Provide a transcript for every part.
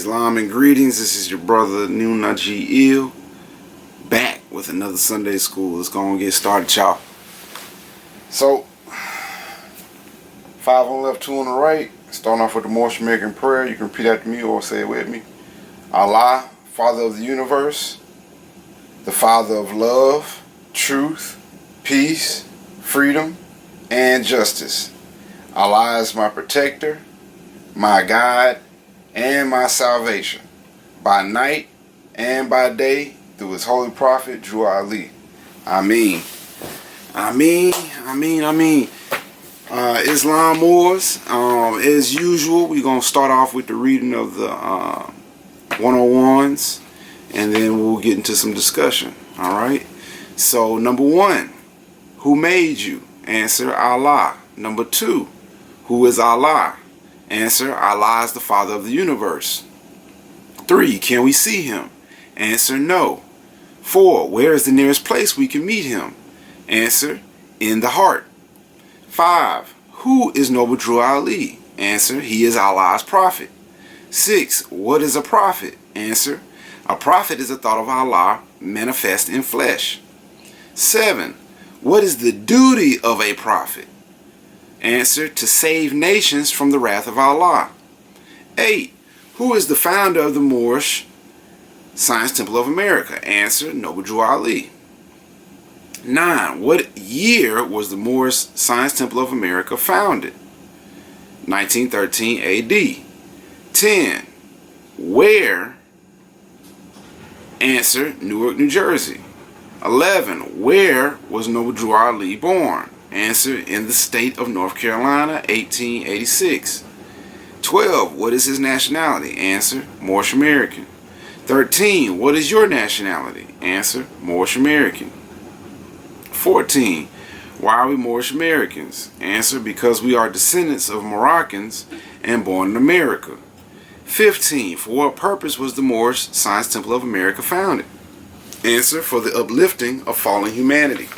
Islam and greetings. This is your brother Nun Nagi back with another Sunday school. Let's go and get started, y'all. So, 5 on the left, 2 on the right. Starting off with the Moorish American prayer. You can repeat after me or say it with me. Allah, Father of the universe, the Father of love, truth, peace, freedom, and justice. Allah is my protector, my guide, and my salvation, by night and by day, through his holy prophet, Drew Ali. Ameen. Ameen, ameen, ameen. Islam Moors, as usual, we're going to start off with the reading of the 101s, and then we'll get into some discussion. Alright? So, number 1, who made you? Answer, Allah. Number 2, who is Allah? Answer, Allah is the Father of the universe. 3, can we see him? Answer, no. 4, where is the nearest place we can meet him? Answer, in the heart. 5, who is Noble Drew Ali? Answer, he is Allah's prophet. 6, what is a prophet? Answer, a prophet is a thought of Allah manifest in flesh. 7, what is the duty of a prophet? Answer, to save nations from the wrath of Allah. 8, who is the founder of the Moorish Science Temple of America? Answer, Noble Drew Ali. 9, what year was the Moorish Science Temple of America founded? 1913 AD. 10, where? Answer, Newark, New Jersey. 11, where was Noble Drew Ali born? Answer, in the state of North Carolina, 1886. 12, what is his nationality? Answer, Moorish American. 13, what is your nationality? Answer, Moorish American. 14, why are we Moorish Americans? Answer, because we are descendants of Moroccans and born in America. 15, for what purpose was the Moorish Science Temple of America founded? Answer, for the uplifting of fallen humanity.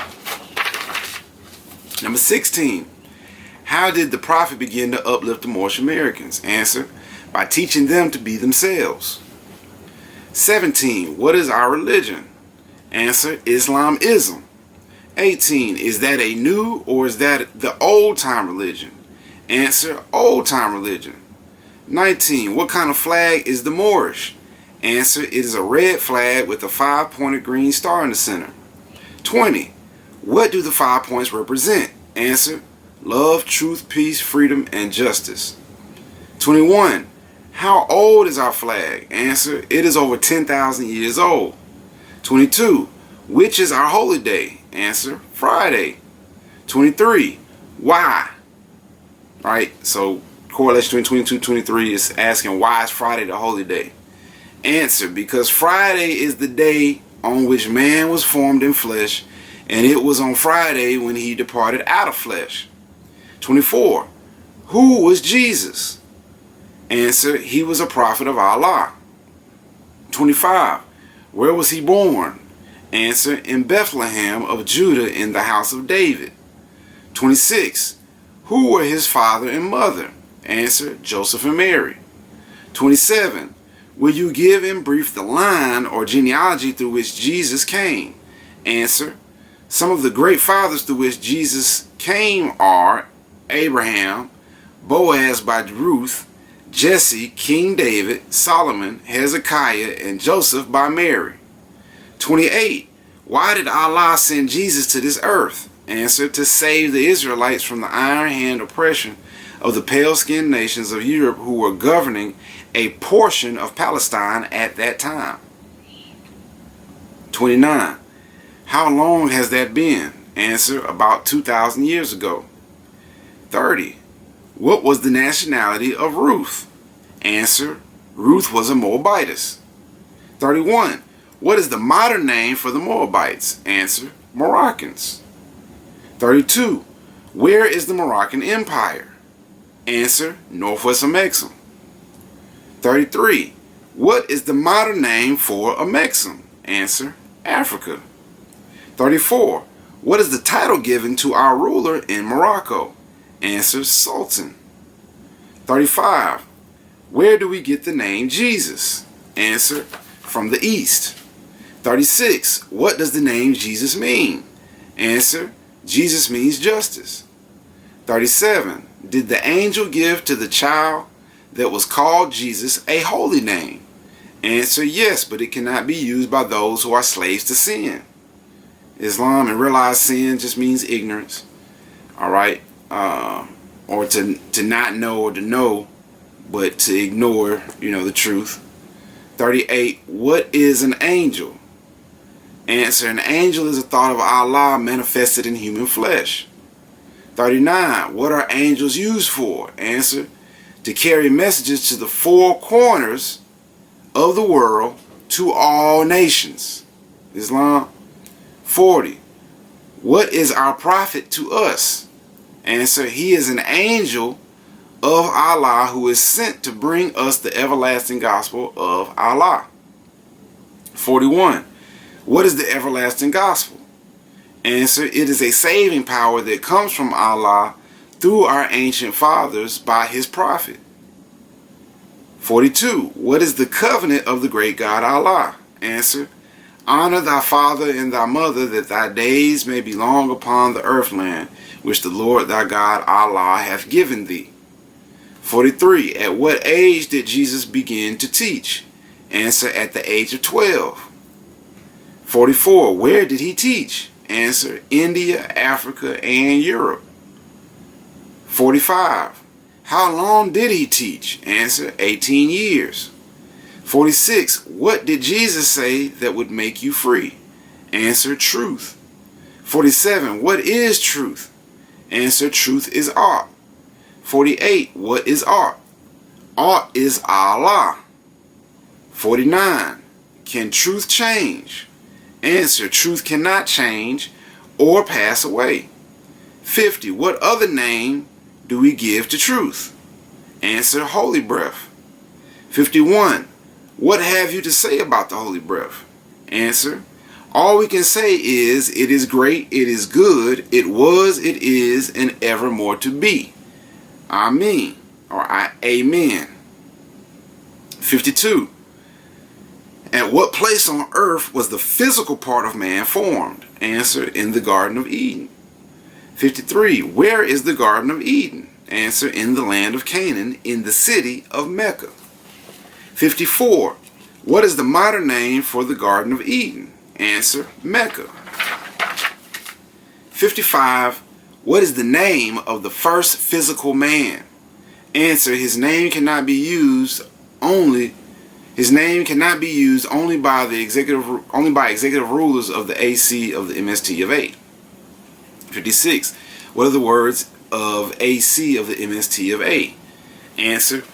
Number 16, how did the prophet begin to uplift the Moorish Americans? Answer, by teaching them to be themselves. 17, what is our religion? Answer, Islamism. 18, is that a new or is that the old time religion? Answer, old time religion. 19, what kind of flag is the Moorish? Answer, it is a red flag with a 5-pointed green star in the center. 20, what do the 5 points represent? Answer, love, truth, peace, freedom, and justice. 21, how old is our flag? Answer, it is over 10,000 years old. 22, which is our holy day? Answer, Friday. 23, why? Right, so correlation between 22 and 23 is asking why is Friday the holy day? Answer, because Friday is the day on which man was formed in flesh, and it was on Friday when he departed out of flesh. 24, who was Jesus? Answer, he was a prophet of Allah. 25, where was he born? Answer, in Bethlehem of Judah in the house of David. 26, who were his father and mother? Answer, Joseph and Mary. 27, will you give in brief the line or genealogy through which Jesus came? Answer, some of the great fathers through which Jesus came are Abraham, Boaz by Ruth, Jesse, King David, Solomon, Hezekiah, and Joseph by Mary. 28, why did Allah send Jesus to this earth? Answer, to save the Israelites from the iron hand oppression of the pale-skinned nations of Europe who were governing a portion of Palestine at that time. 29, how long has that been? Answer, about 2,000 years ago. 30, what was the nationality of Ruth? Answer, Ruth was a Moabitess. 31, what is the modern name for the Moabites? Answer, Moroccans. 32, where is the Moroccan Empire? Answer, Northwest Amexem. 33, what is the modern name for Amexem? Answer, Africa. 34, what is the title given to our ruler in Morocco? Answer, Sultan. 35, Where do we get the name Jesus? Answer, from the East. 36. What does the name Jesus mean? Answer, Jesus means justice. 37. Did the angel give to the child that was called Jesus a holy name? Answer, yes, but it cannot be used by those who are slaves to sin. Islam and realized sin just means ignorance. Alright? Or to not know or to know, but to ignore, the truth. 38. What is an angel? Answer, an angel is a thought of Allah manifested in human flesh. 39. What are angels used for? Answer, to carry messages to the four corners of the world to all nations. Islam. 40. What is our prophet to us? Answer, he is an angel of Allah who is sent to bring us the everlasting gospel of Allah. 41. What is the everlasting gospel? Answer, it is a saving power that comes from Allah through our ancient fathers by his prophet. 42. What is the covenant of the great God Allah? Answer, honor thy father and thy mother, that thy days may be long upon the earthland, which the Lord thy God Allah hath given thee. 43. At what age did Jesus begin to teach? Answer, at the age of 12. 44. Where did he teach? Answer, India, Africa, and Europe. 45. How long did he teach? Answer, 18 years. 46. What did Jesus say that would make you free? Answer, truth. 47. What is truth? Answer, truth is art. 48. What is art? Art is Allah. 49. Can truth change? Answer, truth cannot change or pass away. 50. What other name do we give to truth? Answer, holy breath. 51. What have you to say about the holy breath? Answer, all we can say is, it is great, it is good, it was, it is, and evermore to be. Amen, or amen. 52. At what place on earth was the physical part of man formed? Answer, in the Garden of Eden. 53. Where is the Garden of Eden? Answer, in the land of Canaan, in the city of Mecca. 54. What is the modern name for the Garden of Eden? Answer, Mecca. 55. What is the name of the first physical man? Answer, his name cannot be used only by executive rulers of the AC of the MST of 8. 56. What are the words of AC of the MST of 8? Answer,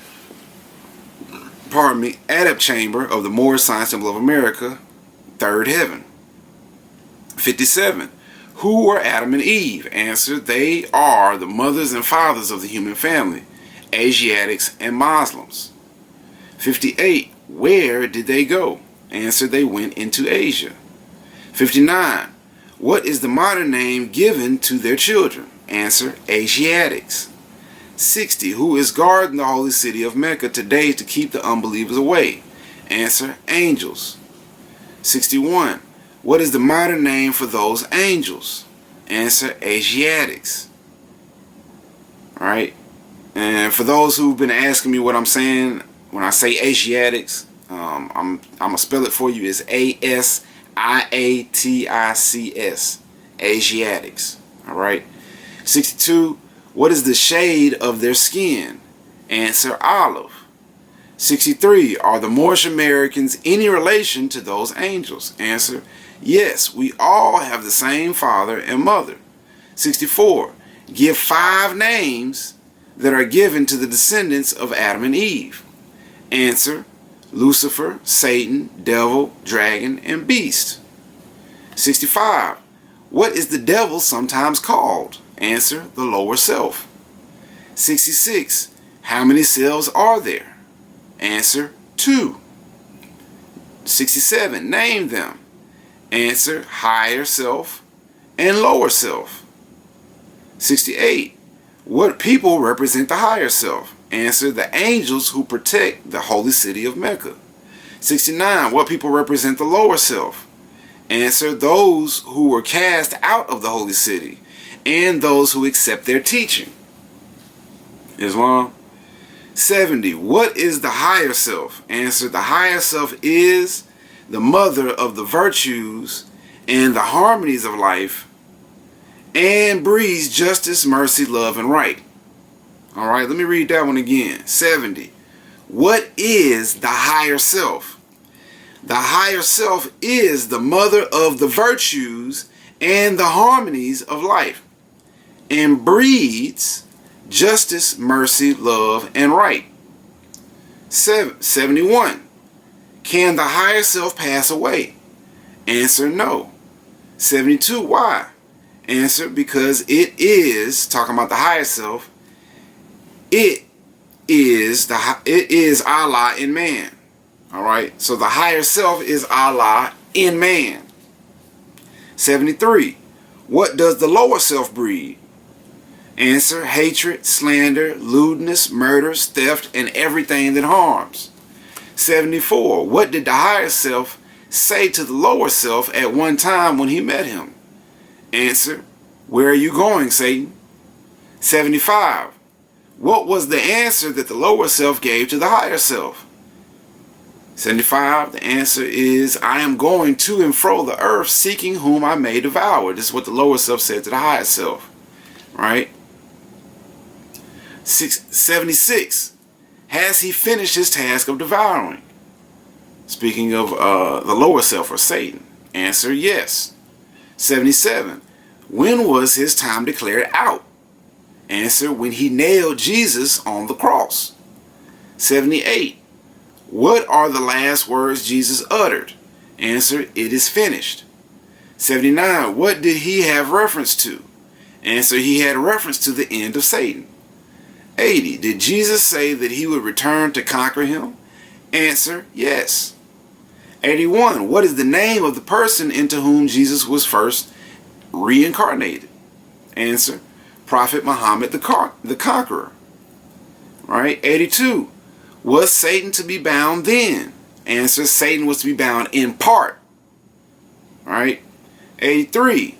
adept chamber of the Moorish Science Temple of America, third heaven. 57. Who were Adam and Eve? Answer, they are the mothers and fathers of the human family, Asiatics and Muslims. 58. Where did they go? Answer, they went into Asia. 59. What is the modern name given to their children? Answer, Asiatics. 60. Who is guarding the holy city of Mecca today to keep the unbelievers away? Answer, angels. 61. What is the modern name for those angels? Answer, Asiatics. Alright? And for those who've been asking me what I'm saying when I say Asiatics, I'm going to spell it for you. It's ASIATICS. Asiatics. Alright? 62. What is the shade of their skin? Answer, olive. 63. Are the Moorish Americans any relation to those angels? Answer, yes, we all have the same father and mother. 64. Give 5 names that are given to the descendants of Adam and Eve. Answer, Lucifer, Satan, devil, dragon, and beast. 65. What is the devil sometimes called? Answer, the lower self. 66. How many selves are there? Answer, 2. 67. Name them. Answer, higher self and lower self. 68. What people represent the higher self? Answer, the angels who protect the holy city of Mecca. 69, what people represent the lower self? Answer, those who were cast out of the holy city and those who accept their teaching. Islam. 70, what is the higher self? Answer, the higher self is the mother of the virtues and the harmonies of life and breeds justice, mercy, love, and right. All right, let me read that one again. 70, what is the higher self? The higher self is the mother of the virtues and the harmonies of life and breeds justice, mercy, love, and right. 71. Can the higher self pass away? Answer, no. 72. Why? Answer, because it is, talking about the higher self, it is Allah in man. All right, so the higher self is Allah in man. 73. What does the lower self breed? Answer, hatred, slander, lewdness, murder, theft, and everything that harms. 74. What did the higher self say to the lower self at one time when he met him? Answer, where are you going, Satan? 75. What was the answer that the lower self gave to the higher self? 75. The answer is, I am going to and fro the earth, seeking whom I may devour. This is what the lower self said to the higher self. Right? 76. Has he finished his task of devouring? Speaking of the lower self or Satan. Answer, yes. 77. When was his time declared out? Answer, when he nailed Jesus on the cross. 78. What are the last words Jesus uttered? Answer, it is finished. 79. What did he have reference to? Answer, he had reference to the end of Satan. 80. Did Jesus say that he would return to conquer him? Answer, yes. 81. What is the name of the person into whom Jesus was first reincarnated? Answer, Prophet Muhammad the Conqueror. Right? 82. Was Satan to be bound then? Answer, Satan was to be bound in part. Right? 83.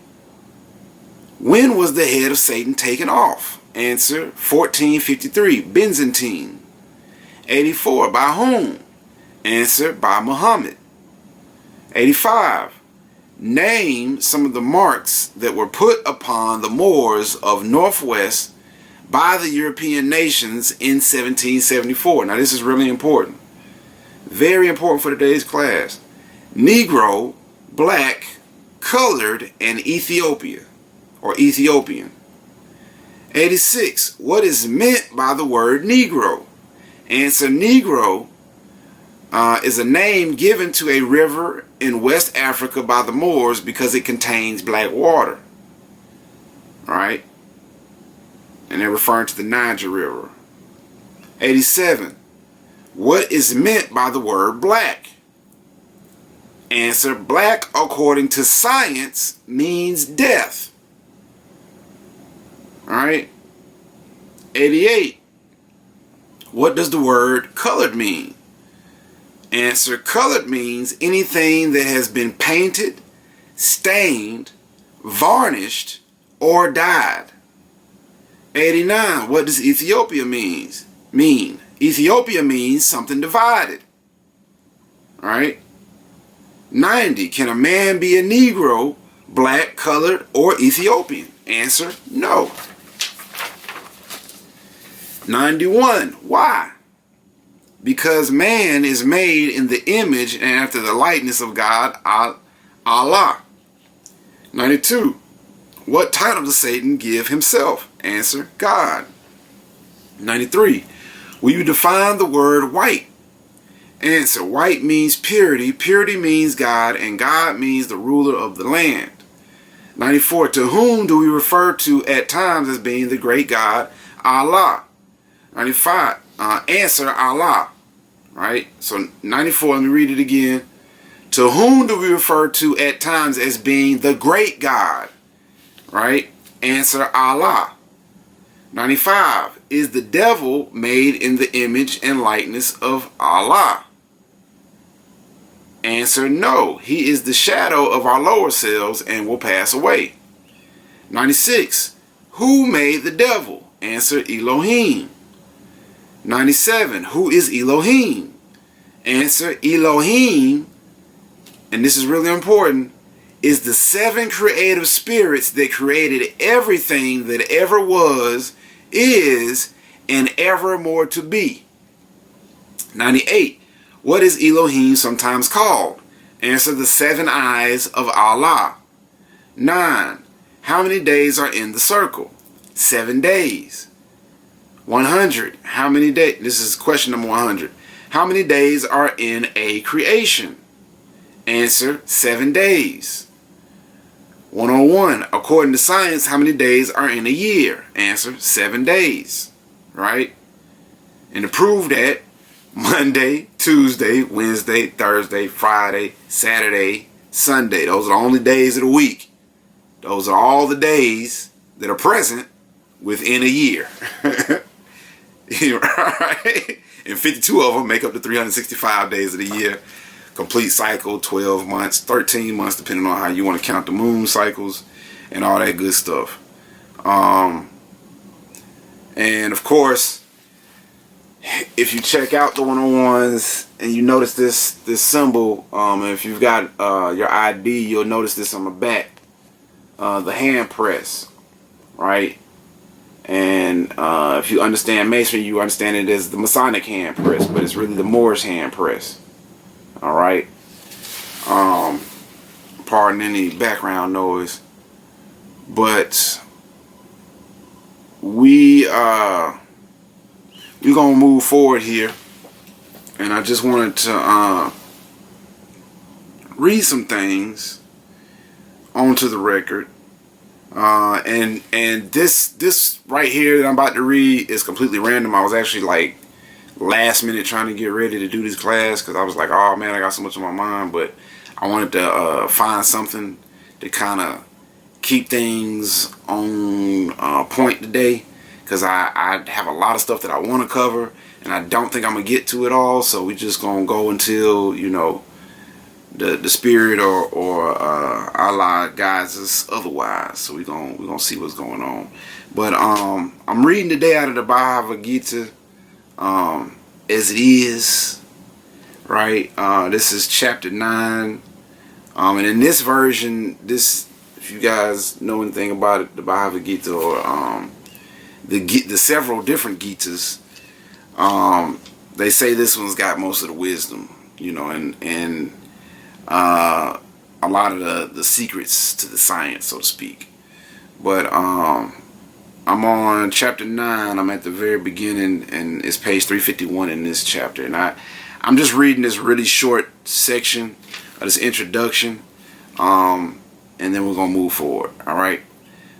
When was the head of Satan taken off? Answer, 1453, Byzantine. 84. By whom? Answer, by Muhammad. 85. Name some of the marks that were put upon the Moors of Northwest by the European nations in 1774. Now this is really important. Very important for today's class. Negro, black, colored, and Ethiopia or Ethiopian. 86. What is meant by the word Negro? Answer, Negro is a name given to a river in West Africa by the Moors because it contains black water. Right? And they're referring to the Niger River. 87. What is meant by the word black? Answer, black according to science means death. Alright? 88. What does the word colored mean? Answer, colored means anything that has been painted, stained, varnished, or dyed. 89. What does Ethiopia mean? Ethiopia means something divided. Alright? 90. Can a man be a Negro, black, colored, or Ethiopian? Answer, no. 91. Why? Because man is made in the image and after the likeness of God, Allah. 92. What title does Satan give himself? Answer, God. 93. Will you define the word white? Answer, white means purity, purity means God, and God means the ruler of the land. 94. To whom do we refer to at times as being the great God, Allah? 95. Answer, Allah. Right? So 94, let me read it again. To whom do we refer to at times as being the great God? Right? Answer, Allah. 95. Is the devil made in the image and likeness of Allah? Answer, no. He is the shadow of our lower selves and will pass away. 96. Who made the devil? Answer, Elohim. 97. Who is Elohim? Answer, Elohim, and this is really important, is the 7 creative spirits that created everything that ever was, is, and ever more to be. 98. What is Elohim sometimes called? Answer, the 7 eyes of Allah. 9. How many days are in the circle? 7 days. 100. How many days? This is question number 100. How many days are in a creation? Answer, 7 days. 101. According to science, how many days are in a year? Answer, 7 days. Right? And to prove that, Monday, Tuesday, Wednesday, Thursday, Friday, Saturday, Sunday. Those are the only days of the week. Those are all the days that are present within a year. Right? And 52 of them make up the 365 days of the year. Complete cycle, 12 months, 13 months, depending on how you want to count the moon cycles and all that good stuff. And of course, if you check out the 101s and you notice this symbol, if you've got your ID, you'll notice this on the back. The hand press, right? And if you understand Masonry, you understand it as the Masonic hand press, but it's really the Moorish hand press. All right. Pardon any background noise, but we're gonna move forward here, and I just wanted to read some things onto the record. And this right here that I'm about to read is completely random. I was actually like last minute trying to get ready to do this class because I was like, oh man, I got so much on my mind, but I wanted to find something to kind of keep things on point today, because I have a lot of stuff that I want to cover and I don't think I'm gonna get to it all, so we just gonna go until, you know, the spirit or Allah guides us otherwise. So we're gonna see what's going on. But I'm reading today out of the Bhagavad Gita as it is, right? This is chapter 9, and in this version, if you guys know anything about it, the Bhagavad Gita or the several different Gitas, they say this one's got most of the wisdom, you know, and a lot of the secrets to the science, so to speak. But I'm on chapter 9. I'm at the very beginning, and it's page 351 in this chapter. And I'm just reading this really short section of this introduction, and then we're gonna move forward. All right.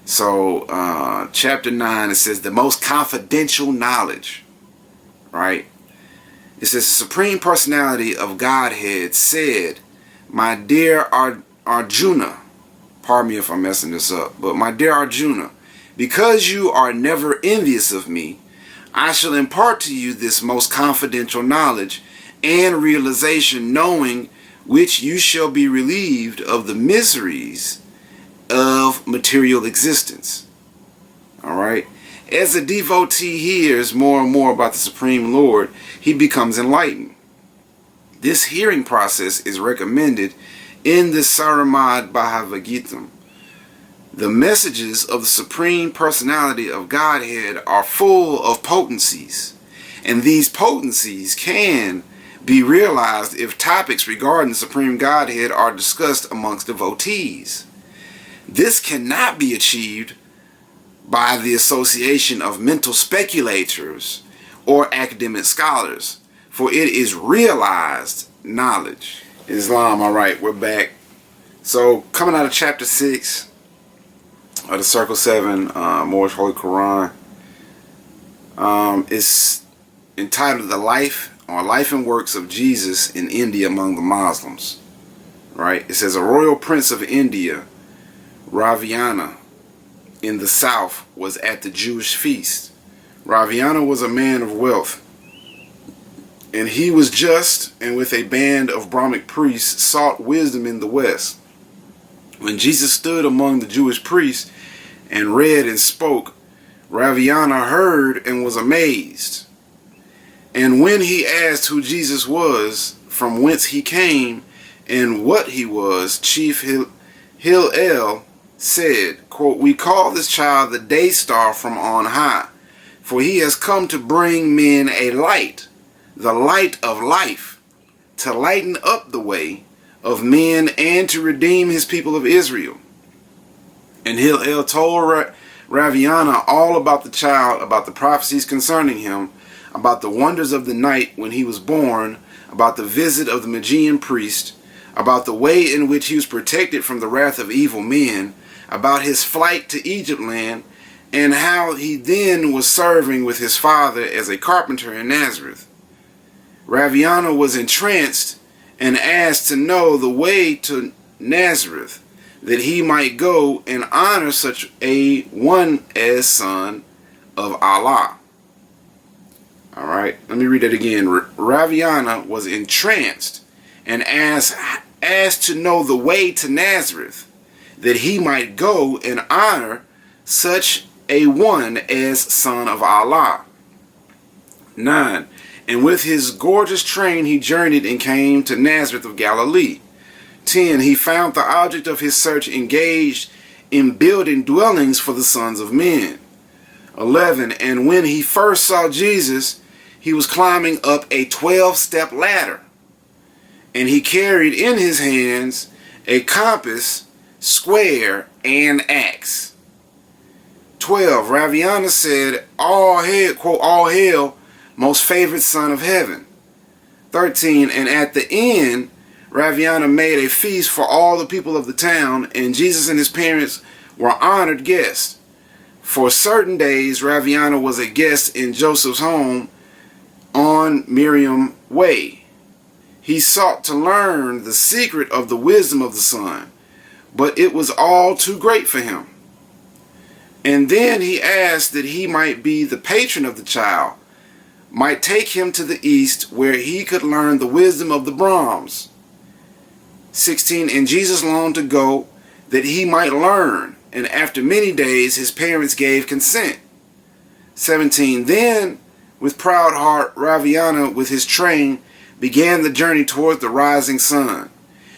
So chapter 9, it says the most confidential knowledge. Right. It says the Supreme Personality of Godhead said, "My dear Arjuna," pardon me if I'm messing this up, but my dear Arjuna, because you are never envious of me, I shall impart to you this most confidential knowledge and realization, knowing which you shall be relieved of the miseries of material existence. Alright? As a devotee hears more and more about the Supreme Lord, he becomes enlightened. This hearing process is recommended in the Saramad Bhagavad Gita. The messages of the Supreme Personality of Godhead are full of potencies, and these potencies can be realized if topics regarding the Supreme Godhead are discussed amongst devotees. This cannot be achieved by the association of mental speculators or academic scholars, for it is realized knowledge. Islam, alright, we're back. So, coming out of chapter 6 of the Circle 7, Moorish Holy Quran, it's entitled The Life and Works of Jesus in India Among the in the south was at the Jewish feast. Raviana was a man of wealth, and he was just, and with a band of Brahmic priests sought wisdom in the west. When Jesus stood among the Jewish priests and read and spoke, Raviana heard and was amazed. And when he asked who Jesus was, from whence he came, and what he was, Chief Hillel said, quote, "We call this child the day star from on high, for he has come to bring men a light, the light of life, to lighten up the way of men and to redeem his people of Israel." And Hillel told Raviana all about the child, about the prophecies concerning him, about the wonders of the night when he was born, about the visit of the Magian priest, about the way in which he was protected from the wrath of evil men, about his flight to Egypt land, and how he then was serving with his father as a carpenter in Nazareth. Raviana was entranced and asked to know the way to Nazareth, that he might go and honor such a one as son of Allah. Alright, let me read that again. Raviana was entranced and asked to know the way to Nazareth, that he might go and honor such a one as son of Allah. 9. And with his gorgeous train he journeyed and came to Nazareth of Galilee. 10. He found the object of his search engaged in building dwellings for the sons of men. 11. And when he first saw Jesus, he was climbing up a 12-step ladder, and he carried in his hands a compass, square, and axe. 12. Raviana said, "All hail," quote, "all hail, most favored son of heaven." 13. And at the end, Raviana made a feast for all the people of the town, and Jesus and his parents were honored guests. For certain days, Raviana was a guest in Joseph's home on Miriam Way. He sought to learn the secret of the wisdom of the Son, but it was all too great for him. And then he asked that he might be the patron of the child, might take him to the east where he could learn the wisdom of the Brahms. 16. And Jesus longed to go that he might learn, and after many days his parents gave consent. 17. Then, with proud heart, Raviana with his train began the journey toward the rising sun.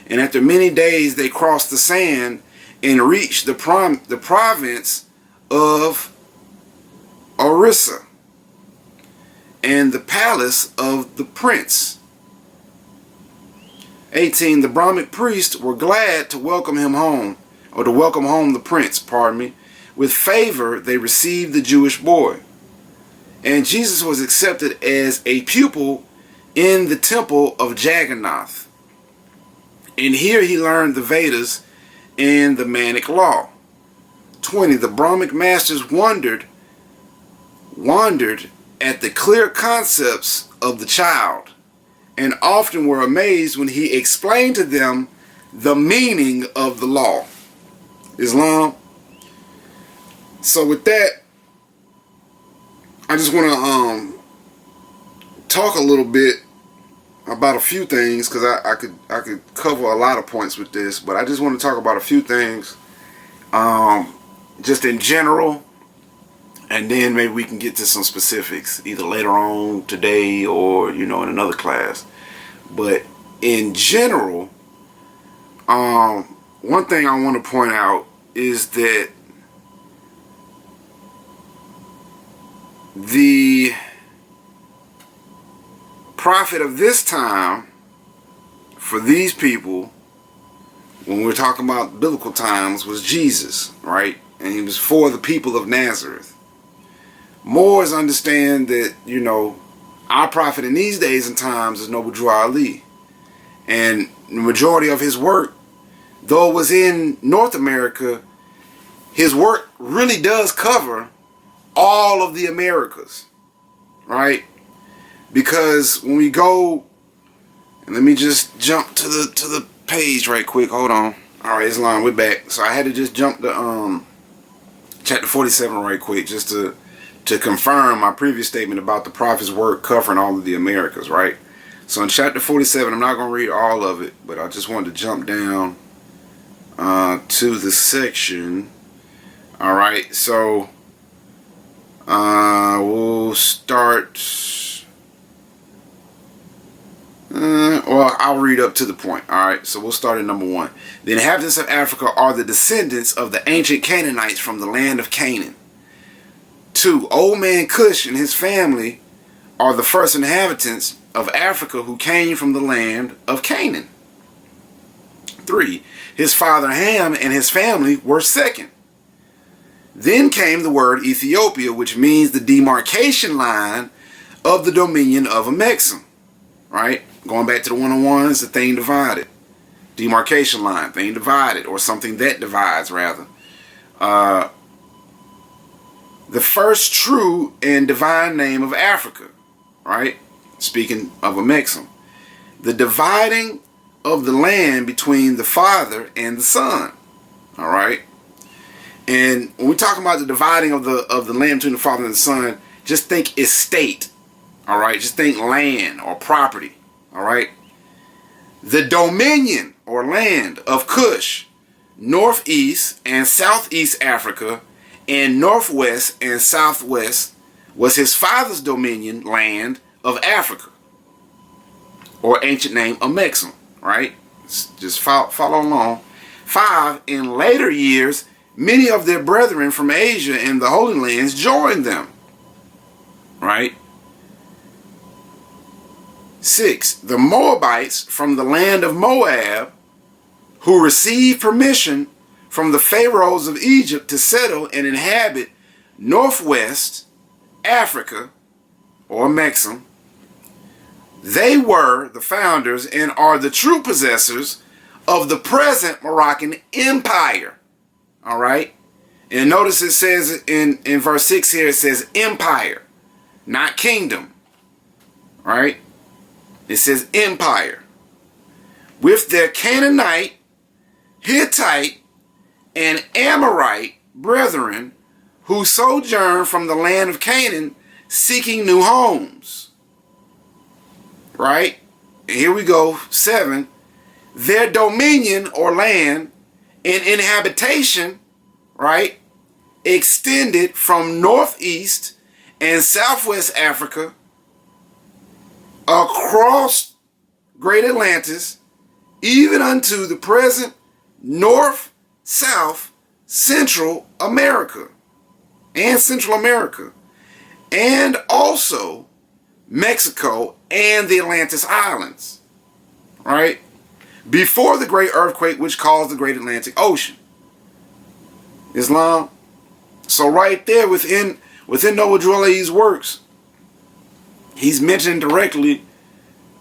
And after many days they crossed the sand and reached the province of Orissa and the palace of the prince. 18. The Brahmic priests were glad to welcome him home, or to welcome home the prince, With favor they received the Jewish boy. And Jesus was accepted as a pupil in the temple of Jagannath. And here he learned the Vedas and the Manic law. 20. The Brahmic masters wondered at the clear concepts of the child, and often were amazed when he explained to them the meaning of the law. Islam. So with that, I just want to talk a little bit about a few things, because I could cover a lot of points with this, but I just want to talk about a few things just in general, and then maybe we can get to some specifics either later on today or in another class. But in general, one thing I want to point out is that the prophet of this time for these people, when we're talking about biblical times, was Jesus, right? And he was for the people of Nazareth. Moors understand that, our prophet in these days and times is Noble Drew Ali. And the majority of his work, though it was in North America, his work really does cover all of the Americas, right? Because when we go, and let me just jump to the page right quick. Hold on. All right, Islam, we're back. So I had to just jump to chapter 47 right quick, just to confirm my previous statement about the prophet's work covering all of the Americas, right? So in chapter 47, I'm not going to read all of it, but I just wanted to jump down to the section. All right, so we'll start. Well, I'll read up to the point. All right, so we'll start at number 1. The inhabitants of Africa are the descendants of the ancient Canaanites from the land of Canaan. 2. Old man Cush and his family are the first inhabitants of Africa who came from the land of Canaan. 3. His father Ham and his family were second. Then came the word Ethiopia, which means the demarcation line of the dominion of Amexem. Right? Going back to the one-on-ones, the thing divided. Demarcation line, thing divided, or something that divides, rather. The first true and divine name of Africa. Right? Speaking of Amexem. The dividing of the land between the Father and the Son. All right? And when we talk about the dividing of the land between the Father and the Son, just think estate. All right? Just think land or property. All right? The dominion or land of Cush, northeast and southeast Africa, and northwest and southwest was his father's dominion land of Africa, or ancient name Amexem. Right? Just follow along. 5. In later years, many of their brethren from Asia and the Holy Lands joined them. Right? 6. The Moabites from the land of Moab, who received permission from the pharaohs of Egypt to settle and inhabit northwest Africa, or Amexem. They were the founders and are the true possessors of the present Moroccan Empire. All right? And notice it says in verse 6 here, it says empire, not kingdom. All right? It says empire. With their Canaanite, Hittite, and Amorite brethren who sojourn from the land of Canaan seeking new homes. Right? And here we go. 7. Their dominion or land and inhabitation, right, extended from northeast and southwest Africa across Great Atlantis, even unto the present North, South, Central America, and also Mexico and the Atlantis Islands, right? Before the great earthquake which caused the great Atlantic Ocean. Islam. So right there within Noble Drew Ali's works, he's mentioning directly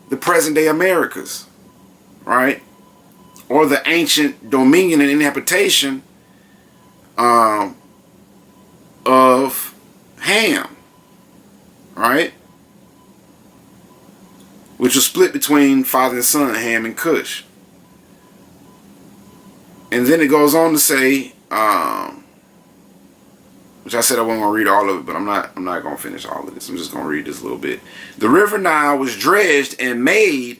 the present day Americas, right? Or the ancient dominion and inhabitation of Ham, right? Which was split between father and son, Ham and Cush. And then it goes on to say, which I said I wasn't going to read all of it, but I'm not going to finish all of this. I'm just going to read this a little bit. The river Nile was dredged and made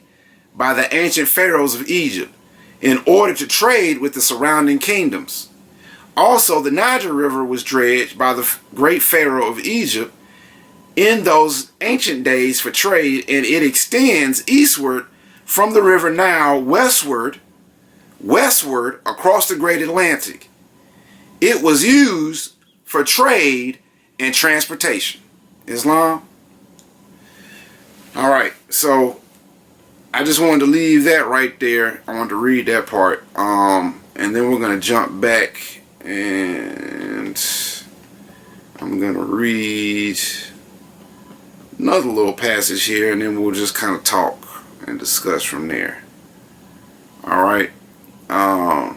by the ancient pharaohs of Egypt in order to trade with the surrounding kingdoms. Also, the Niger River was dredged by the great pharaoh of Egypt in those ancient days for trade, and it extends eastward from the river Nile westward across the great Atlantic. It was used for trade and transportation. Islam. All right, so I just wanted to leave that right there. I wanted to read that part, and then we're going to jump back, and I'm going to read another little passage here, and then we'll just kind of talk and discuss from there. All right. All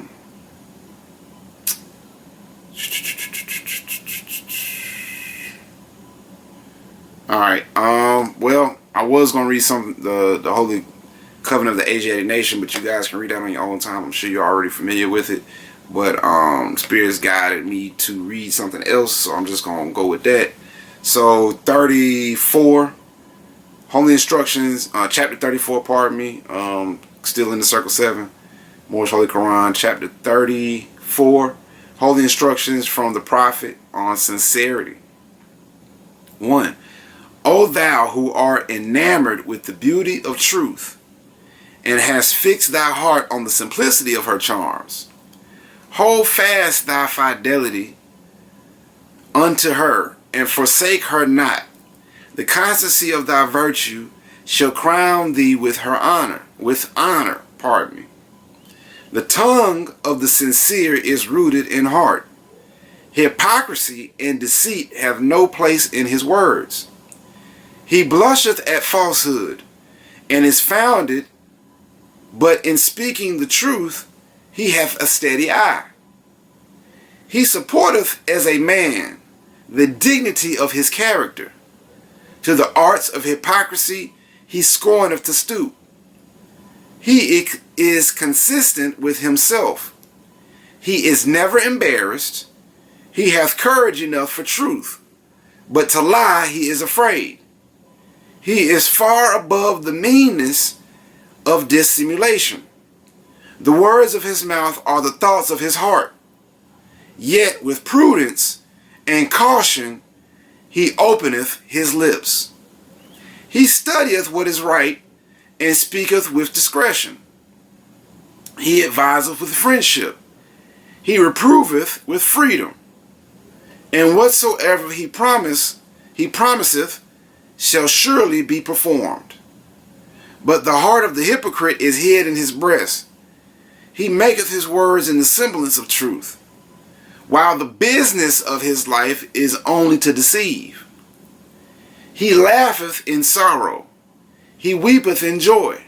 right. Well, I was gonna read the Holy Covenant of the Asiatic Nation, but you guys can read that on your own time. I'm sure you're already familiar with it. but Spirit's guided me to read something else, so I'm just gonna go with that. So 34, Holy Instructions, chapter 34, pardon me, still in the Circle 7, Moorish Holy Quran, chapter 34, Holy Instructions from the Prophet on sincerity. 1. O thou who art enamored with the beauty of truth, and hast fixed thy heart on the simplicity of her charms, hold fast thy fidelity unto her, and forsake her not. The constancy of thy virtue shall crown thee with her honor, pardon me. The tongue of the sincere is rooted in heart. Hypocrisy and deceit have no place in his words. He blusheth at falsehood, and is founded, but in speaking the truth he hath a steady eye. He supporteth as a man the dignity of his character. To the arts of hypocrisy he scorneth to stoop. He is consistent with himself. He is never embarrassed. He hath courage enough for truth, but to lie he is afraid. He is far above the meanness of dissimulation. The words of his mouth are the thoughts of his heart. Yet with prudence and caution he openeth his lips. He studieth what is right, and speaketh with discretion. He adviseth with friendship. He reproveth with freedom. And whatsoever he promiseth shall surely be performed. But the heart of the hypocrite is hid in his breast. He maketh his words in the semblance of truth, while the business of his life is only to deceive. He laugheth in sorrow, he weepeth in joy,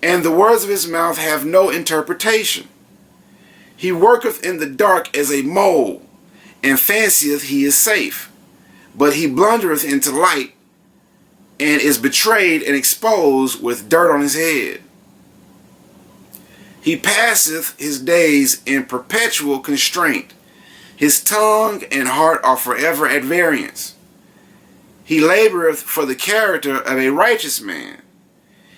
and the words of his mouth have no interpretation. He worketh in the dark as a mole, and fancieth he is safe, but he blundereth into light, and is betrayed and exposed with dirt on his head. He passeth his days in perpetual constraint. His tongue and heart are forever at variance. He laboreth for the character of a righteous man.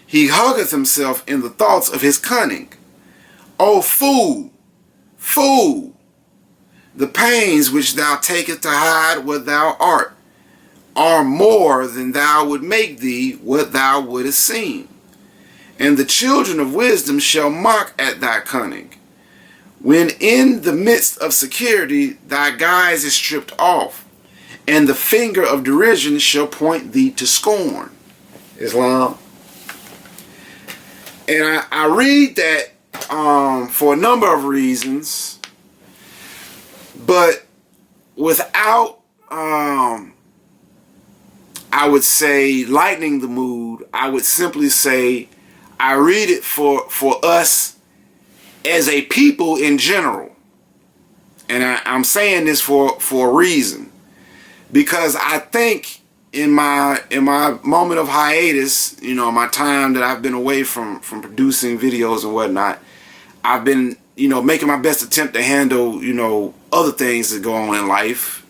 He huggeth himself in the thoughts of his cunning. O fool, fool, the pains which thou takest to hide what thou art are more than thou would make thee what thou wouldest seem. And the children of wisdom shall mock at thy cunning, when in the midst of security thy guise is stripped off, and the finger of derision shall point thee to scorn. Islam. And I read that for a number of reasons, but without I would say lightening the mood, I would simply say I read it for us as a people in general. And I'm saying this for a reason, because I think in my moment of hiatus, you know, my time that I've been away from producing videos and whatnot, I've been, you know, making my best attempt to handle, you know, other things that go on in life,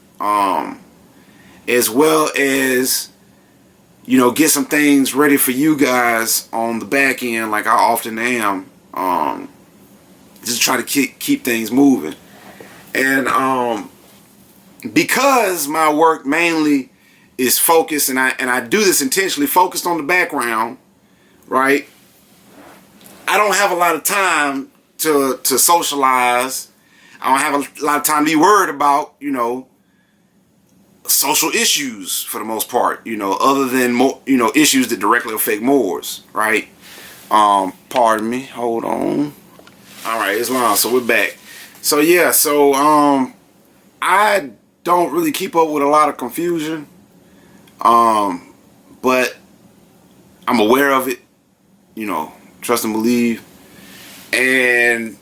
as well as, you know, get some things ready for you guys on the back end, like I often am, just try to keep things moving. And because my work mainly is focused, and I do this intentionally, focused on the background, right? I don't have a lot of time to socialize. I don't have a lot of time to be worried about, you know, social issues for the most part, you know, other than you know, issues that directly affect Moors, right? Pardon me, hold on. All right, it's long, so we're back. So yeah, so I don't really keep up with a lot of confusion, but I'm aware of it, you know, trust and believe. And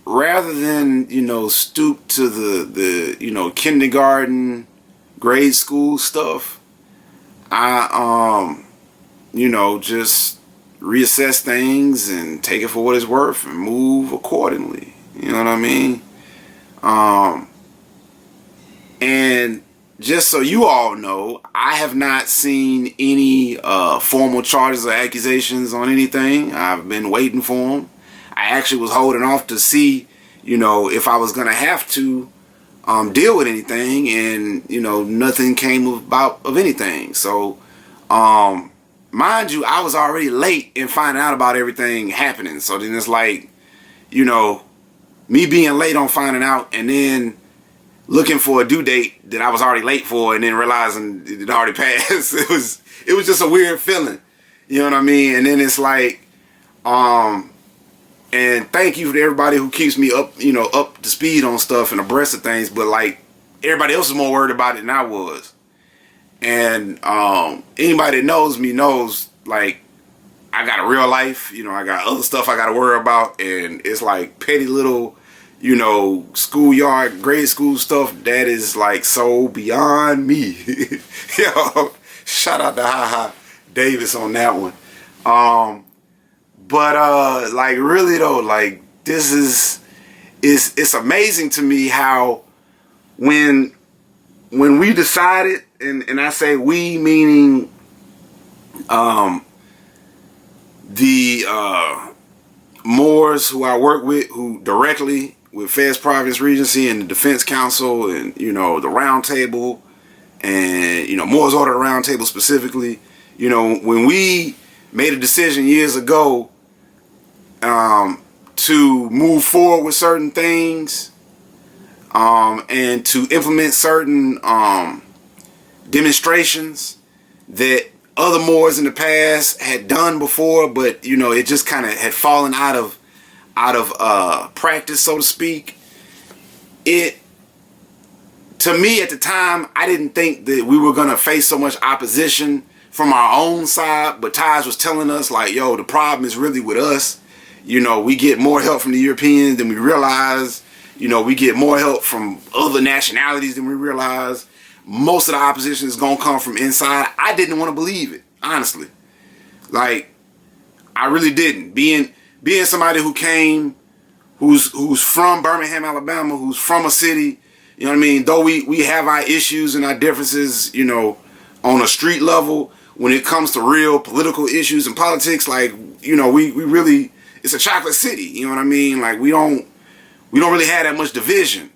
rather than, you know, stoop to the you know, kindergarten, grade school stuff, I you know, just reassess things and take it for what it's worth and move accordingly. You know what I mean? And just so you all know, I have not seen any formal charges or accusations on anything. I've been waiting for them. I actually was holding off to see, if I was going to have to deal with anything, and, nothing came about of anything. So, mind you, I was already late in finding out about everything happening. So then it's like, me being late on finding out, and then looking for a due date that I was already late for, and then realizing it had already passed. It was just a weird feeling. You know what I mean? And then it's like, and thank you to everybody who keeps me up to speed on stuff and abreast of things, but like, everybody else is more worried about it than I was. And anybody that knows me knows, like, I got a real life, I got other stuff I got to worry about, and it's like petty little, schoolyard, grade school stuff that is like so beyond me. Shout out to Ha Davis on that one. But like, really though, like, this is it's amazing to me how when we decided, and I say we meaning the Moors who I work with, who directly with Feds Province Regency and the Defense Council, and the Round Table, and Moors Order Round Table specifically, when we made a decision years ago to move forward with certain things, and to implement certain demonstrations that other Moors in the past had done before, but it just kind of had fallen out of practice, so to speak. It, to me at the time, I didn't think that we were gonna face so much opposition from our own side, but Taj was telling us, like, yo, the problem is really with us. We get more help from the Europeans than we realize. We get more help from other nationalities than we realize. Most of the opposition is gonna come from inside. I didn't want to believe it, honestly. Like, I really didn't. Being somebody who came, who's from Birmingham, Alabama, who's from a city, you know what I mean? Though we have our issues and our differences, on a street level, when it comes to real political issues and politics, like, we really, it's a chocolate city, you know what I mean? Like, we don't really have that much division,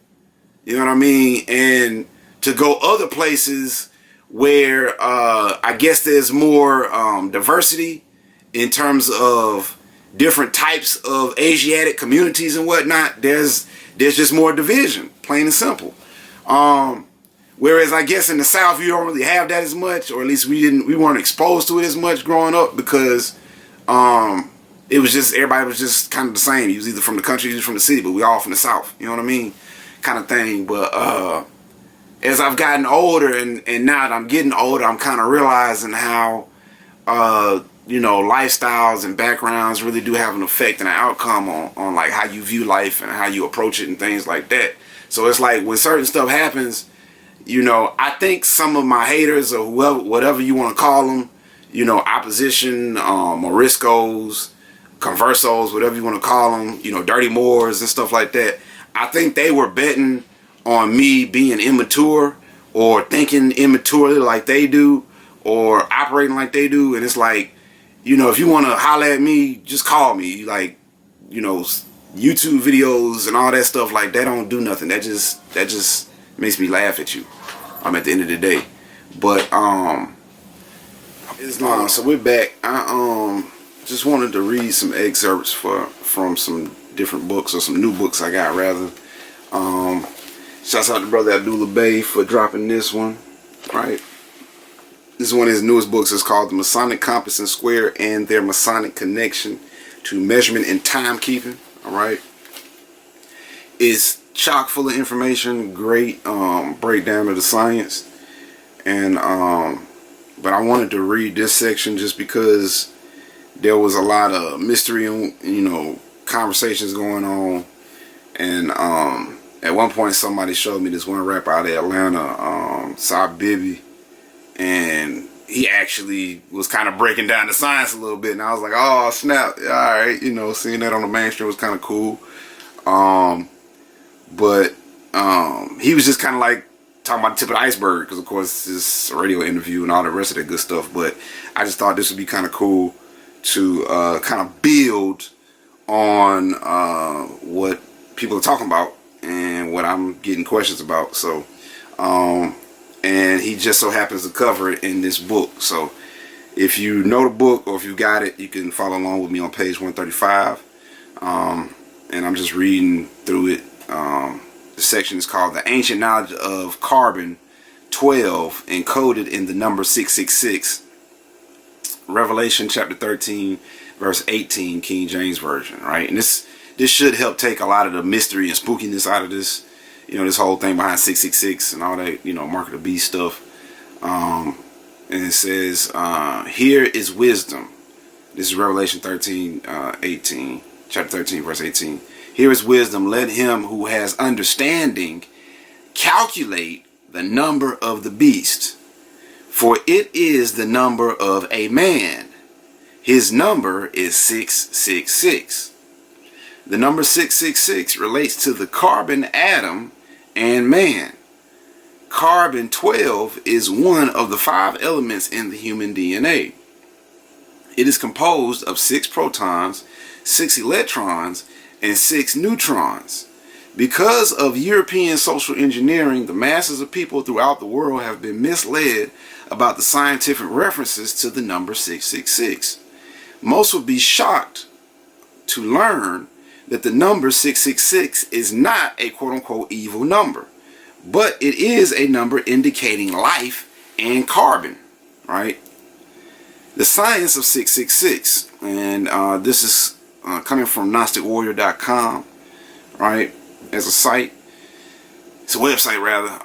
you know what I mean? And to go other places where I guess there's more diversity in terms of different types of Asiatic communities and whatnot, there's just more division, plain and simple. Whereas I guess in the South you don't really have that as much, or at least we weren't exposed to it as much growing up, because it was just, everybody was just kind of the same. You was either from the country, you was from the city, but we all from the South, you know what I mean? Kind of thing. But as I've gotten older, and now that I'm getting older, I'm kind of realizing how, lifestyles and backgrounds really do have an effect and an outcome on like how you view life and how you approach it and things like that. So it's like, when certain stuff happens, I think some of my haters, or whoever, whatever you want to call them, opposition, Moriscos, Conversos, whatever you want to call them, dirty Moors and stuff like that, I think they were betting on me being immature, or thinking immaturely like they do, or operating like they do. And it's like, if you want to holler at me, just call me. Like, YouTube videos and all that stuff, like, that don't do nothing. That just makes me laugh at you. At the end of the day. But it's long. So we're back. I just wanted to read some excerpts from some different books, or some new books I got rather. Shouts out to Brother Abdullah Bey for dropping this one. Right. This is one of his newest books. It's called The Masonic Compass and Square and Their Masonic Connection to Measurement and Timekeeping. Alright. It's chock full of information, great breakdown of the science. And but I wanted to read this section just because there was a lot of mystery and conversations going on. And at one point somebody showed me this one rapper out of Atlanta, Saab Bibi, and he actually was kind of breaking down the science a little bit, and I was like, oh snap, alright, seeing that on the mainstream was kind of cool. But he was just kind of like talking about the tip of the iceberg, because of course it's a radio interview and all the rest of that good stuff. But I just thought this would be kind of cool to kind of build on what people are talking about and what I'm getting questions about. So and he just so happens to cover it in this book. So if you know the book, or if you got it, you can follow along with me on page 135. And I'm just reading through it. The section is called The Ancient Knowledge of Carbon 12, encoded in the number 666. Revelation chapter 13, verse 18, King James Version, right? And this should help take a lot of the mystery and spookiness out of this, this whole thing behind 666 and all that, mark of the beast stuff. And it says, here is wisdom. This is Revelation 13, 18, chapter 13, verse 18. Here is wisdom. Let him who has understanding calculate the number of the beast, for it is the number of a man. His number is 666. The number 666 relates to the carbon atom and man. Carbon 12 is one of the 5 elements in the human DNA. It is composed of 6 protons, 6 electrons, and 6 neutrons. Because of European social engineering, the masses of people throughout the world have been misled about the scientific references to the number 666. Most would be shocked to learn that the number 666 is not a quote-unquote evil number, but it is a number indicating life and carbon, right? The science of 666, and this is coming from GnosticWarrior.com, right, as a site. It's a website, rather.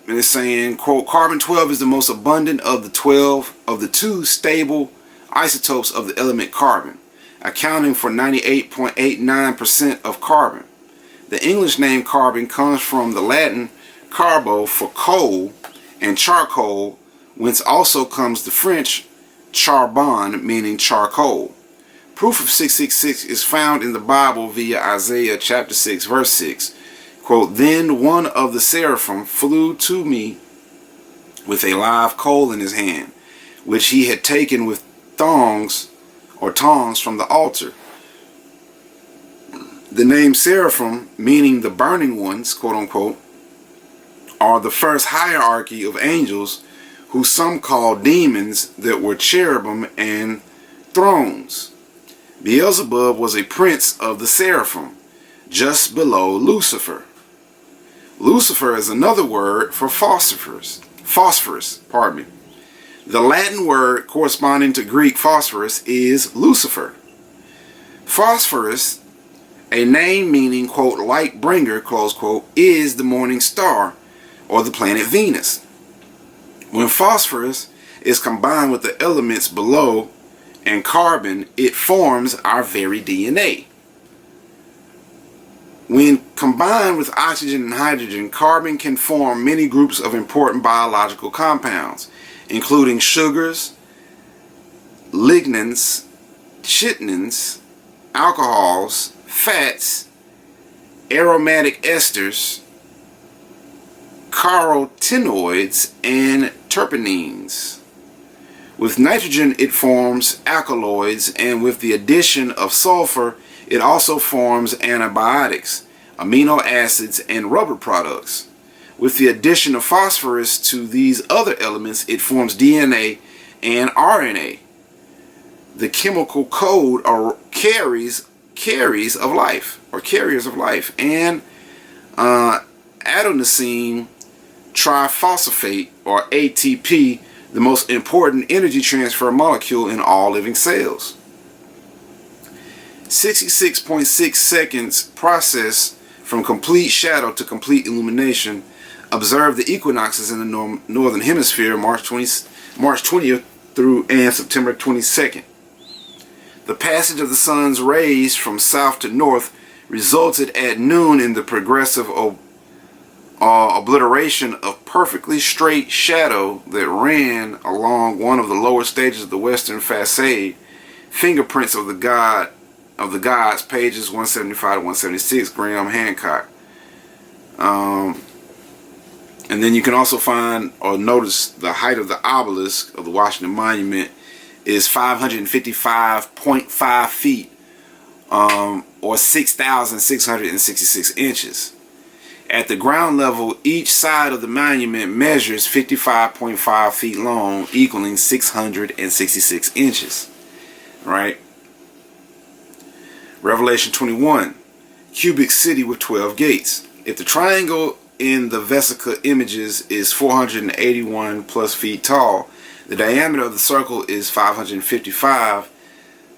And it's saying, quote, carbon 12 is the most abundant of the 2 stable isotopes of the element carbon, accounting for 98.89% of carbon. The English name carbon comes from the Latin carbo for coal and charcoal, whence also comes the French charbon, meaning charcoal. Proof of 666 is found in the Bible via Isaiah chapter 6, verse 6. Quote, then one of the seraphim flew to me with a live coal in his hand, which he had taken with tongs from the altar. The name seraphim, meaning the burning ones, quote unquote, are the first hierarchy of angels, who some call demons, that were cherubim and thrones. Beelzebub was a prince of the seraphim, just below Lucifer. Lucifer is another word for phosphorus. The Latin word corresponding to Greek phosphorus is Lucifer. Phosphorus, a name meaning, quote, light bringer, close quote, is the morning star, or the planet Venus. When phosphorus is combined with the elements below and carbon, it forms our very DNA. When combined with oxygen and hydrogen, carbon can form many groups of important biological compounds, including sugars, lignans, chitinins, alcohols, fats, aromatic esters, carotenoids, and terpenes. With nitrogen, it forms alkaloids, and with the addition of sulfur, it also forms antibiotics, amino acids, and rubber products. With the addition of phosphorus to these other elements, it forms DNA and RNA, the chemical code or carriers of life, and adenosine triphosphate, or ATP, the most important energy transfer molecule in all living cells. 66.6 seconds process from complete shadow to complete illumination. Observe the equinoxes in the northern hemisphere, March 20th through and September 22nd. The passage of the sun's rays from south to north resulted at noon in the progressive obliteration of perfectly straight shadow that ran along one of the lower stages of the western facade. Fingerprints of the Gods, pages 175 to 176, Graham Hancock. And then you can also find or notice the height of the obelisk of the Washington Monument is 555.5 feet, or 6,666 inches. At the ground level, each side of the monument measures 55.5 feet long, equaling 666 inches. Right? Revelation 21, cubic city with 12 gates. If the triangle in the Vesica images is 481 plus feet tall, the diameter of the circle is 555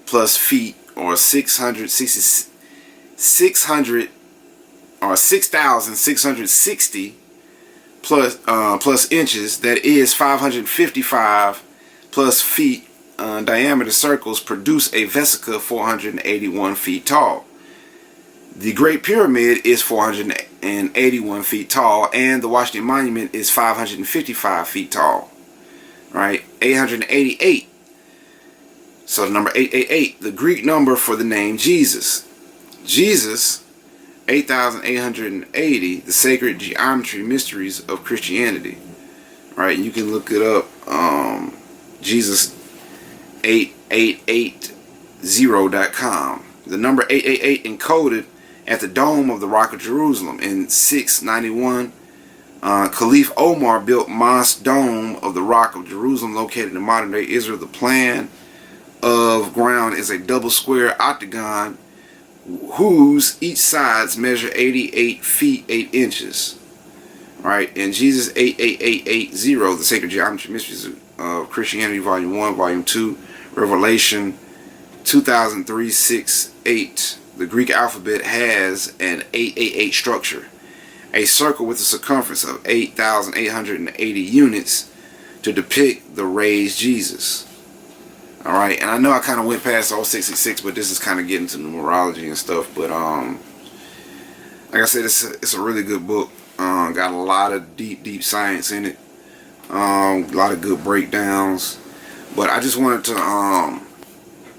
plus feet, or 6,660 plus inches. That is 555 plus feet. Diameter circles produce a vesica 481 feet tall. The Great Pyramid is 481 feet tall, and the Washington Monument is 555 feet tall. Right? 888. So the number 888, the Greek number for the name Jesus. Jesus, 8,880, the sacred geometry mysteries of Christianity. Right? You can look it up. Jesus 8880.com. The number 888 encoded at the dome of the Rock of Jerusalem in 691. Caliph Omar built Mosque Dome of the Rock of Jerusalem, located in modern day Israel. The plan of ground is a double square octagon whose each sides measure 88 feet 8 inches. Right? And Jesus 88880, the Sacred Geometry Mysteries of Christianity, Volume 1, Volume 2, Revelation 2003-6-8. The Greek alphabet has an 888 structure, a circle with a circumference of 8,880 units to depict the raised Jesus. Alright, and I know I kind of went past all 666, but this is kind of getting to numerology and stuff. But like I said, it's a really good book. Got a lot of deep science in it. A lot of good breakdowns. But I just wanted to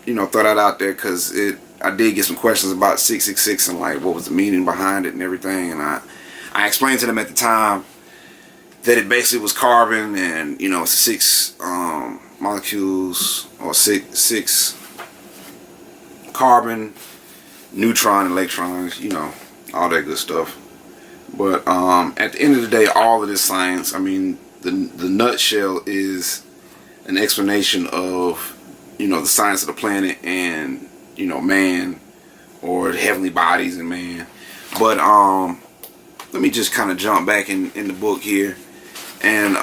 throw that out there, because I did get some questions about 666 and like what was the meaning behind it and everything, and I explained to them at the time that it basically was carbon, and it's 6 molecules, or six carbon, neutron, electrons, all that good stuff. But at the end of the day, all of this science, I mean, the nutshell is an explanation of the science of the planet and man, or heavenly bodies and man. But let me just kind of jump back in the book here. And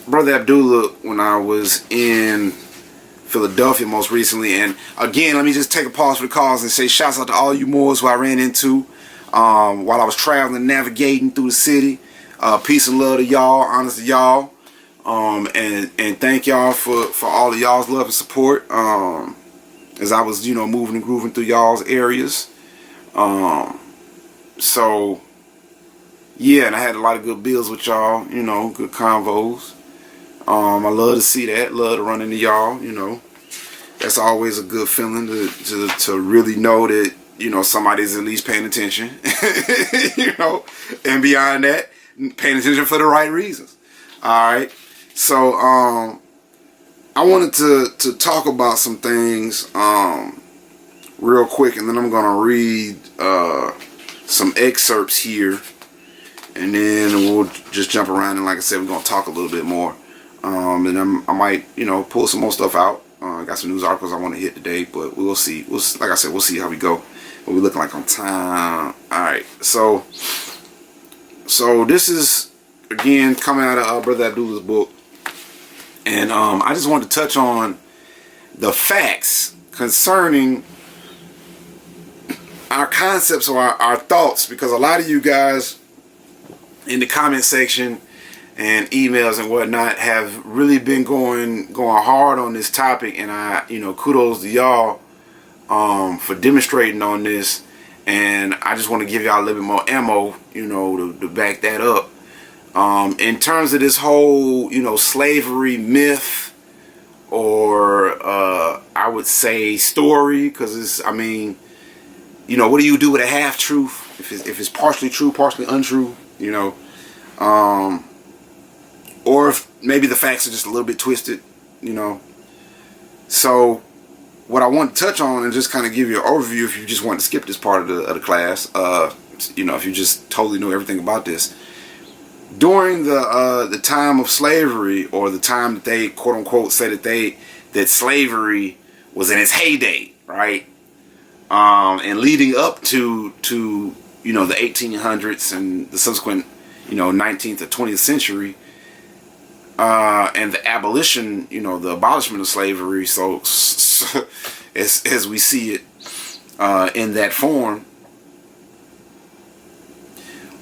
Brother Abdullah, when I was in Philadelphia most recently, and again, let me just take a pause for the calls and say shouts out to all you Moors who I ran into while I was traveling, navigating through the city. Peace and love to y'all, honest to y'all, and thank y'all for all of y'all's love and support as I was moving and grooving through y'all's areas. So yeah, and I had a lot of good bills with y'all, good convos. I love to see that, love to run into y'all. That's always a good feeling to really know that somebody's at least paying attention. And beyond that, paying attention for the right reasons. Alright, so I wanted to talk about some things real quick, and then I'm gonna read some excerpts here, and then we'll just jump around, and like I said, we're gonna talk a little bit more, and I might pull some more stuff out. I got some news articles I want to hit today, but we'll see. Like I said, we'll see how we go. What we looking like on time. Alright, so this is again coming out of Brother Abdullah's book, and I just wanted to touch on the facts concerning our concepts, or our thoughts, because a lot of you guys in the comment section and emails and whatnot have really been going hard on this topic, and I kudos to y'all for demonstrating on this, and I just want to give y'all a little bit more ammo to back that up. In terms of this whole slavery myth, or I would say story, because it's, what do you do with a half-truth? if it's partially true, partially untrue, you know, or if maybe the facts are just a little bit twisted, you know. So what I want to touch on and just kind of give you an overview, if you just want to skip this part of the class, you know, if you just totally know everything about this. During the time of slavery, or the time that they quote unquote say that slavery was in its heyday, right? And leading up to you know, the 1800s and the subsequent, you know, 19th or 20th century, and the abolition, you know, the abolishment of slavery. So as we see it in that form,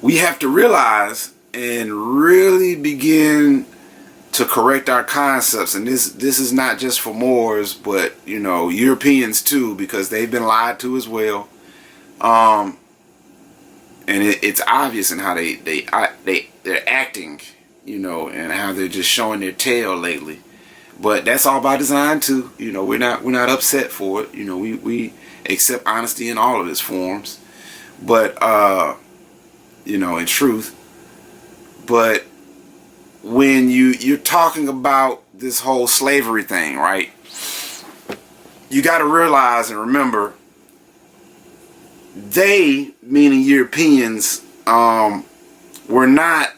we have to realize and really begin to correct our concepts. And this is not just for Moors, but, you know, Europeans too, because they've been lied to as well. And it's obvious in how they're acting, you know, and how they're just showing their tail lately. But that's all by design too. You know, we're not upset for it. You know, we accept honesty in all of its forms. But you know, in truth. But when you're talking about this whole slavery thing, right? You got to realize and remember, they, meaning Europeans, were not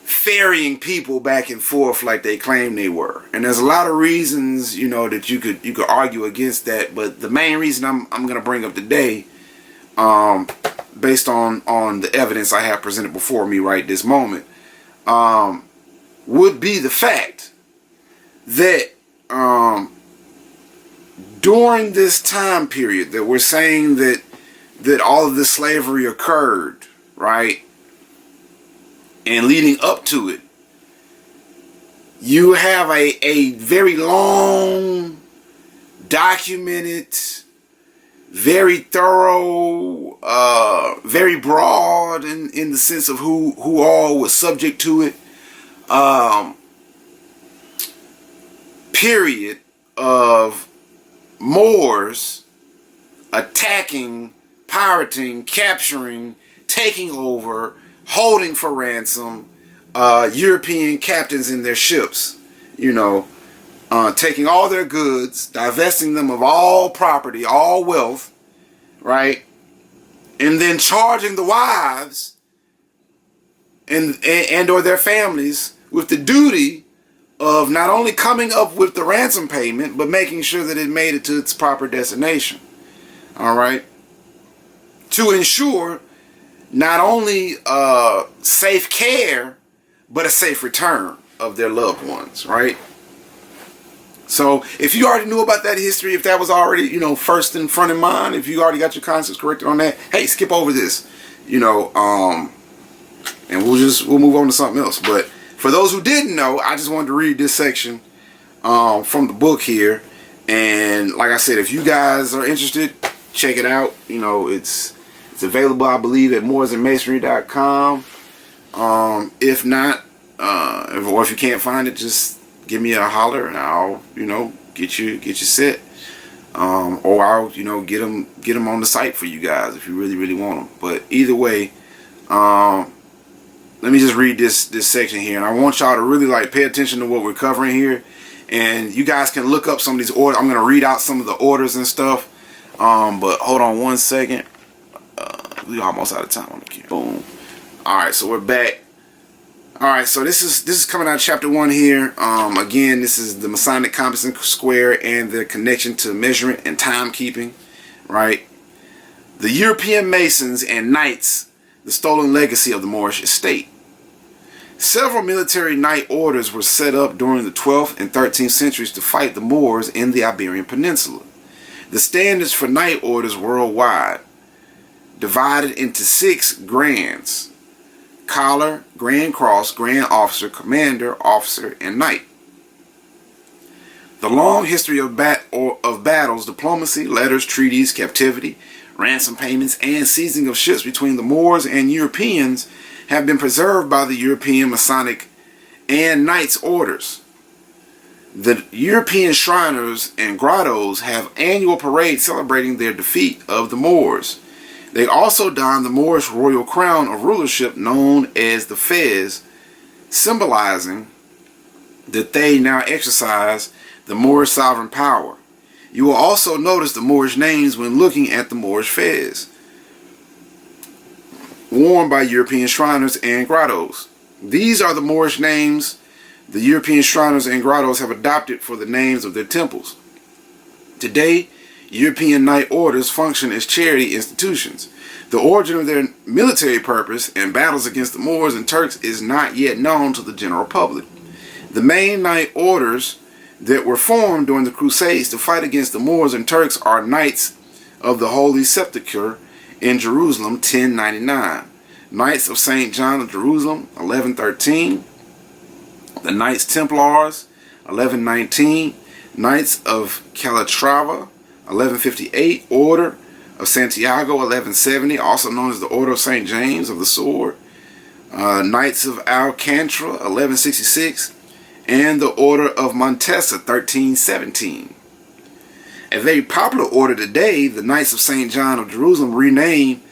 ferrying people back and forth like they claimed they were. And there's a lot of reasons, you know, that you could argue against that. But the main reason I'm going to bring up today, based on the evidence I have presented before me right this moment, would be the fact that during this time period that we're saying that all of this slavery occurred, right, and leading up to it, you have a very long, documented, very thorough, very broad in the sense of who all was subject to it, period of Moors attacking, pirating, capturing, taking over, holding for ransom European captains in their ships, you know, taking all their goods, divesting them of all property, all wealth, right? And then charging the wives and or their families with the duty of not only coming up with the ransom payment, but making sure that it made it to its proper destination. All right? To ensure not only safe care, but a safe return of their loved ones, right? So if you already knew about that history, if that was already, you know, first in front of mind, if you already got your concepts corrected on that, hey, skip over this, you know, and we'll move on to something else. But for those who didn't know, I just wanted to read this section from the book here. And like I said, if you guys are interested, check it out. You know, it's available, I believe, at mooresandmasonry.com. If not, or if you can't find it, just give me a holler and I'll, you know, get you set. Or I'll, you know, get them on the site for you guys if you really want them. But either way, let me just read this section here, and I want y'all to really like pay attention to what we're covering here. And you guys can look up some of these orders. I'm gonna read out some of the orders and stuff. But hold on one second. We're almost out of time on the queue. Boom. All right, so we're back. All right, so this is coming out of chapter 1 here. Again, this is the Masonic compass and square and their connection to measurement and timekeeping, right? The European Masons and Knights, the stolen legacy of the Moorish estate. Several military knight orders were set up during the 12th and 13th centuries to fight the Moors in the Iberian Peninsula. The standards for knight orders worldwide divided into 6 grands: collar, grand cross, grand officer, commander, officer, and knight. The long history of battles, diplomacy, letters, treaties, captivity, ransom payments, and seizing of ships between the Moors and Europeans have been preserved by the European Masonic and Knights orders. The European Shriners and Grottos have annual parades celebrating their defeat of the Moors. They also donned the Moorish royal crown of rulership known as the fez, symbolizing that they now exercise the Moorish sovereign power. You will also notice the Moorish names when looking at the Moorish fez, worn by European Shriners and grottos. These are the Moorish names the European Shriners and grottos have adopted for the names of their temples. Today, European Knight Orders function as charity institutions. The origin of their military purpose and battles against the Moors and Turks is not yet known to the general public. The main Knight Orders that were formed during the Crusades to fight against the Moors and Turks are Knights of the Holy Sepulchre in Jerusalem, 1099. Knights of St. John of Jerusalem, 1113. The Knights Templars, 1119. Knights of Calatrava, 1158. Order of Santiago, 1170, also known as the Order of St. James of the Sword. Knights of Alcantara, 1166. And the Order of Montesa, 1317. A very popular order today, the Knights of St. John of Jerusalem, renamed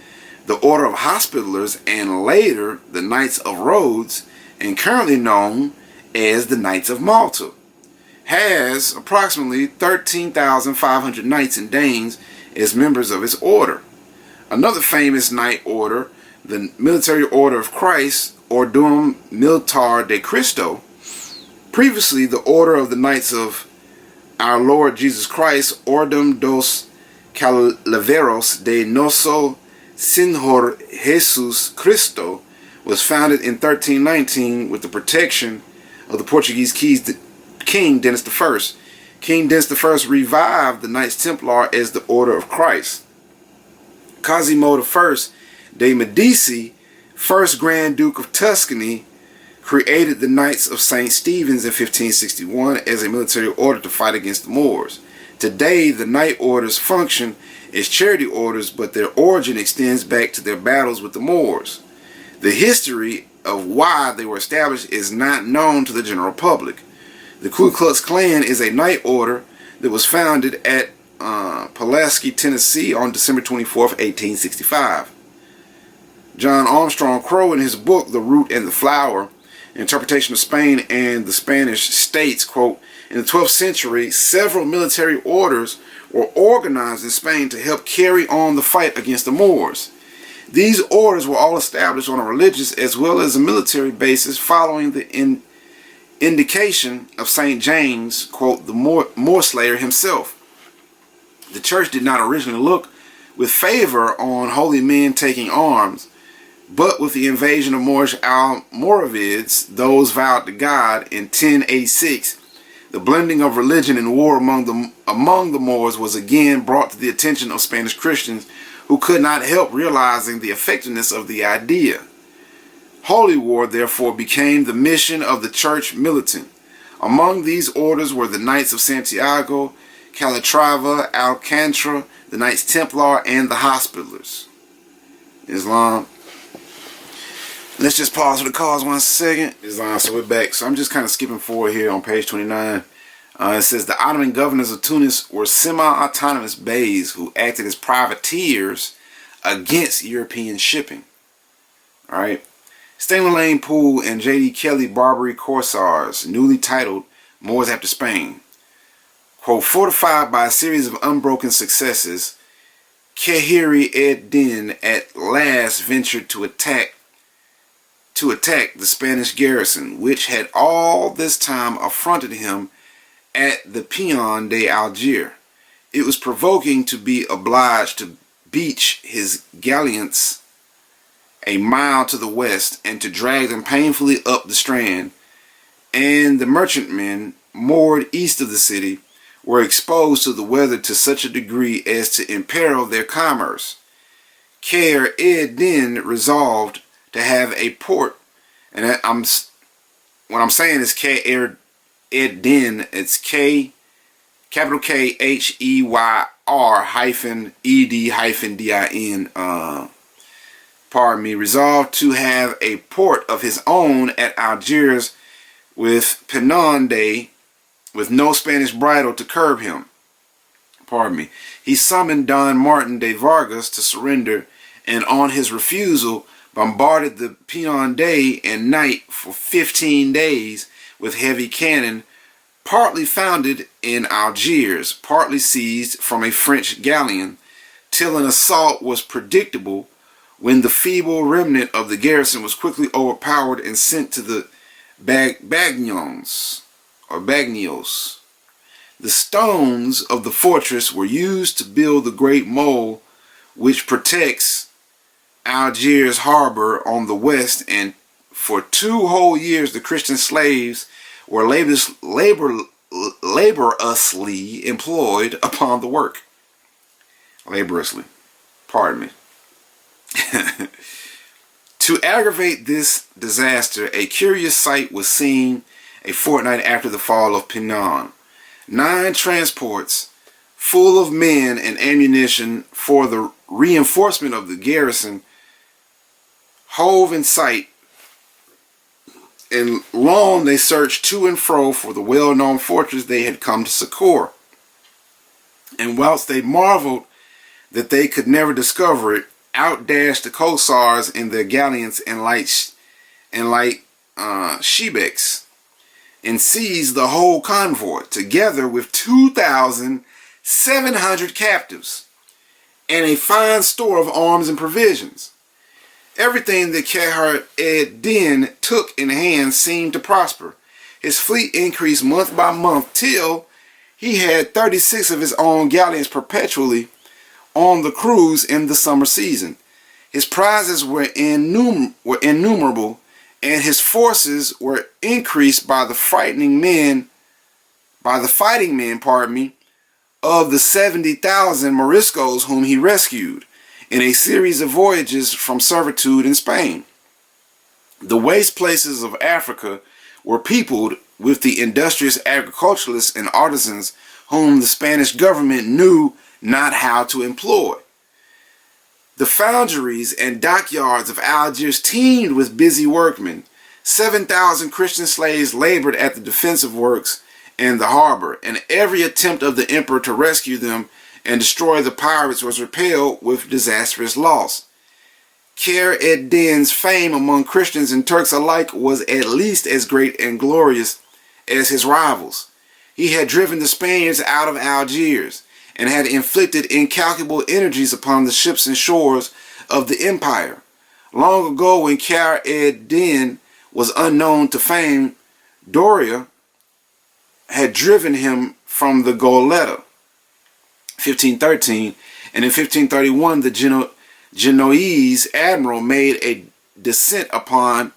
the Order of Hospitallers and later the Knights of Rhodes, and currently known as the Knights of Malta, has approximately 13,500 knights and dames as members of its order. Another famous knight order, the Military Order of Christ, Ordum Militar de Cristo, previously the Order of the Knights of Our Lord Jesus Christ, Ordum dos Calaveros de Nosso Senhor Jesus Cristo, was founded in 1319 with the protection of the Portuguese King Dennis I. King Dennis I revived the Knights Templar as the Order of Christ. Cosimo I de Medici, first Grand Duke of Tuscany, created the Knights of St. Stephen's in 1561 as a military order to fight against the Moors. Today, the Knight Orders function as charity orders, but their origin extends back to their battles with the Moors. The history of why they were established is not known to the general public. The Ku Klux Klan is a Knight Order that was founded at Pulaski, Tennessee on December 24th, 1865. John Armstrong Crow, in his book The Root and the Flower, Interpretation of Spain and the Spanish states, quote, in the 12th century, several military orders were organized in Spain to help carry on the fight against the Moors. These orders were all established on a religious as well as a military basis following the indication of St. James, quote, the Moor Slayer himself. The church did not originally look with favor on holy men taking arms, but with the invasion of Moorish Almoravids, those vowed to God, in 1086, the blending of religion and war among the Moors was again brought to the attention of Spanish Christians who could not help realizing the effectiveness of the idea. Holy war, therefore, became the mission of the church militant. Among these orders were the Knights of Santiago, Calatrava, Alcantara, the Knights Templar, and the Hospitallers. Islam. Let's just pause for the cause 1 second. So we're back. So I'm just kind of skipping forward here on page 29. It says the Ottoman governors of Tunis were semi-autonomous beys who acted as privateers against European shipping. Alright. Stanley Lane Poole and J.D. Kelly Barbary Corsairs, newly titled Moors After Spain. Quote, fortified by a series of unbroken successes, Kheyri ed-Din at last ventured to attack the Spanish garrison, which had all this time affronted him at the Peñon de Algiers. It was provoking to be obliged to beach his galleons a mile to the west and to drag them painfully up the strand, and the merchantmen moored east of the city were exposed to the weather to such a degree as to imperil their commerce. Kheyr ed-Din resolved to have a port, and what I'm saying is Kheyr ed-Din, it's capital K H-E-Y-R hyphen E-D hyphen D-I-N, pardon me, resolved to have a port of his own at Algiers with Penonde, with no Spanish bridle to curb him. Pardon me. He summoned Don Martin de Vargas to surrender and on his refusal, bombarded the Pinon day and night for 15 days with heavy cannon, partly founded in Algiers, partly seized from a French galleon, till an assault was predictable, when the feeble remnant of the garrison was quickly overpowered and sent to the Bagnios. The stones of the fortress were used to build the great mole which protects Algiers harbor on the west, and for 2 whole years the Christian slaves were laboriously employed upon the work. Laboriously. Pardon me. To aggravate this disaster, a curious sight was seen a fortnight after the fall of Pinon. 9 transports full of men and ammunition for the reinforcement of the garrison hove in sight, and long they searched to and fro for the well-known fortress they had come to succor. And whilst they marveled that they could never discover it, outdashed the corsairs in their galleons and light shebecs, and seized the whole convoy, together with 2,700 captives, and a fine store of arms and provisions. Everything that Kheyr ed-Din took in hand seemed to prosper. His fleet increased month by month till he had 36 of his own galleons perpetually on the cruise in the summer season. His prizes were innumerable, and his forces were increased by the fighting men, of the 70,000 Moriscos whom he rescued in a series of voyages from servitude in Spain. The waste places of Africa were peopled with the industrious agriculturalists and artisans whom the Spanish government knew not how to employ. The foundries and dockyards of Algiers teemed with busy workmen. 7,000 Christian slaves labored at the defensive works and the harbor, and every attempt of the emperor to rescue them and destroy the pirates was repelled with disastrous loss. Kheyr ed-Din's fame among Christians and Turks alike was at least as great and glorious as his rivals. He had driven the Spaniards out of Algiers and had inflicted incalculable energies upon the ships and shores of the empire. Long ago, when Kheyr ed-Din was unknown to fame, Doria had driven him from the Goletta, 1513, and in 1531 the Genoese admiral made a descent upon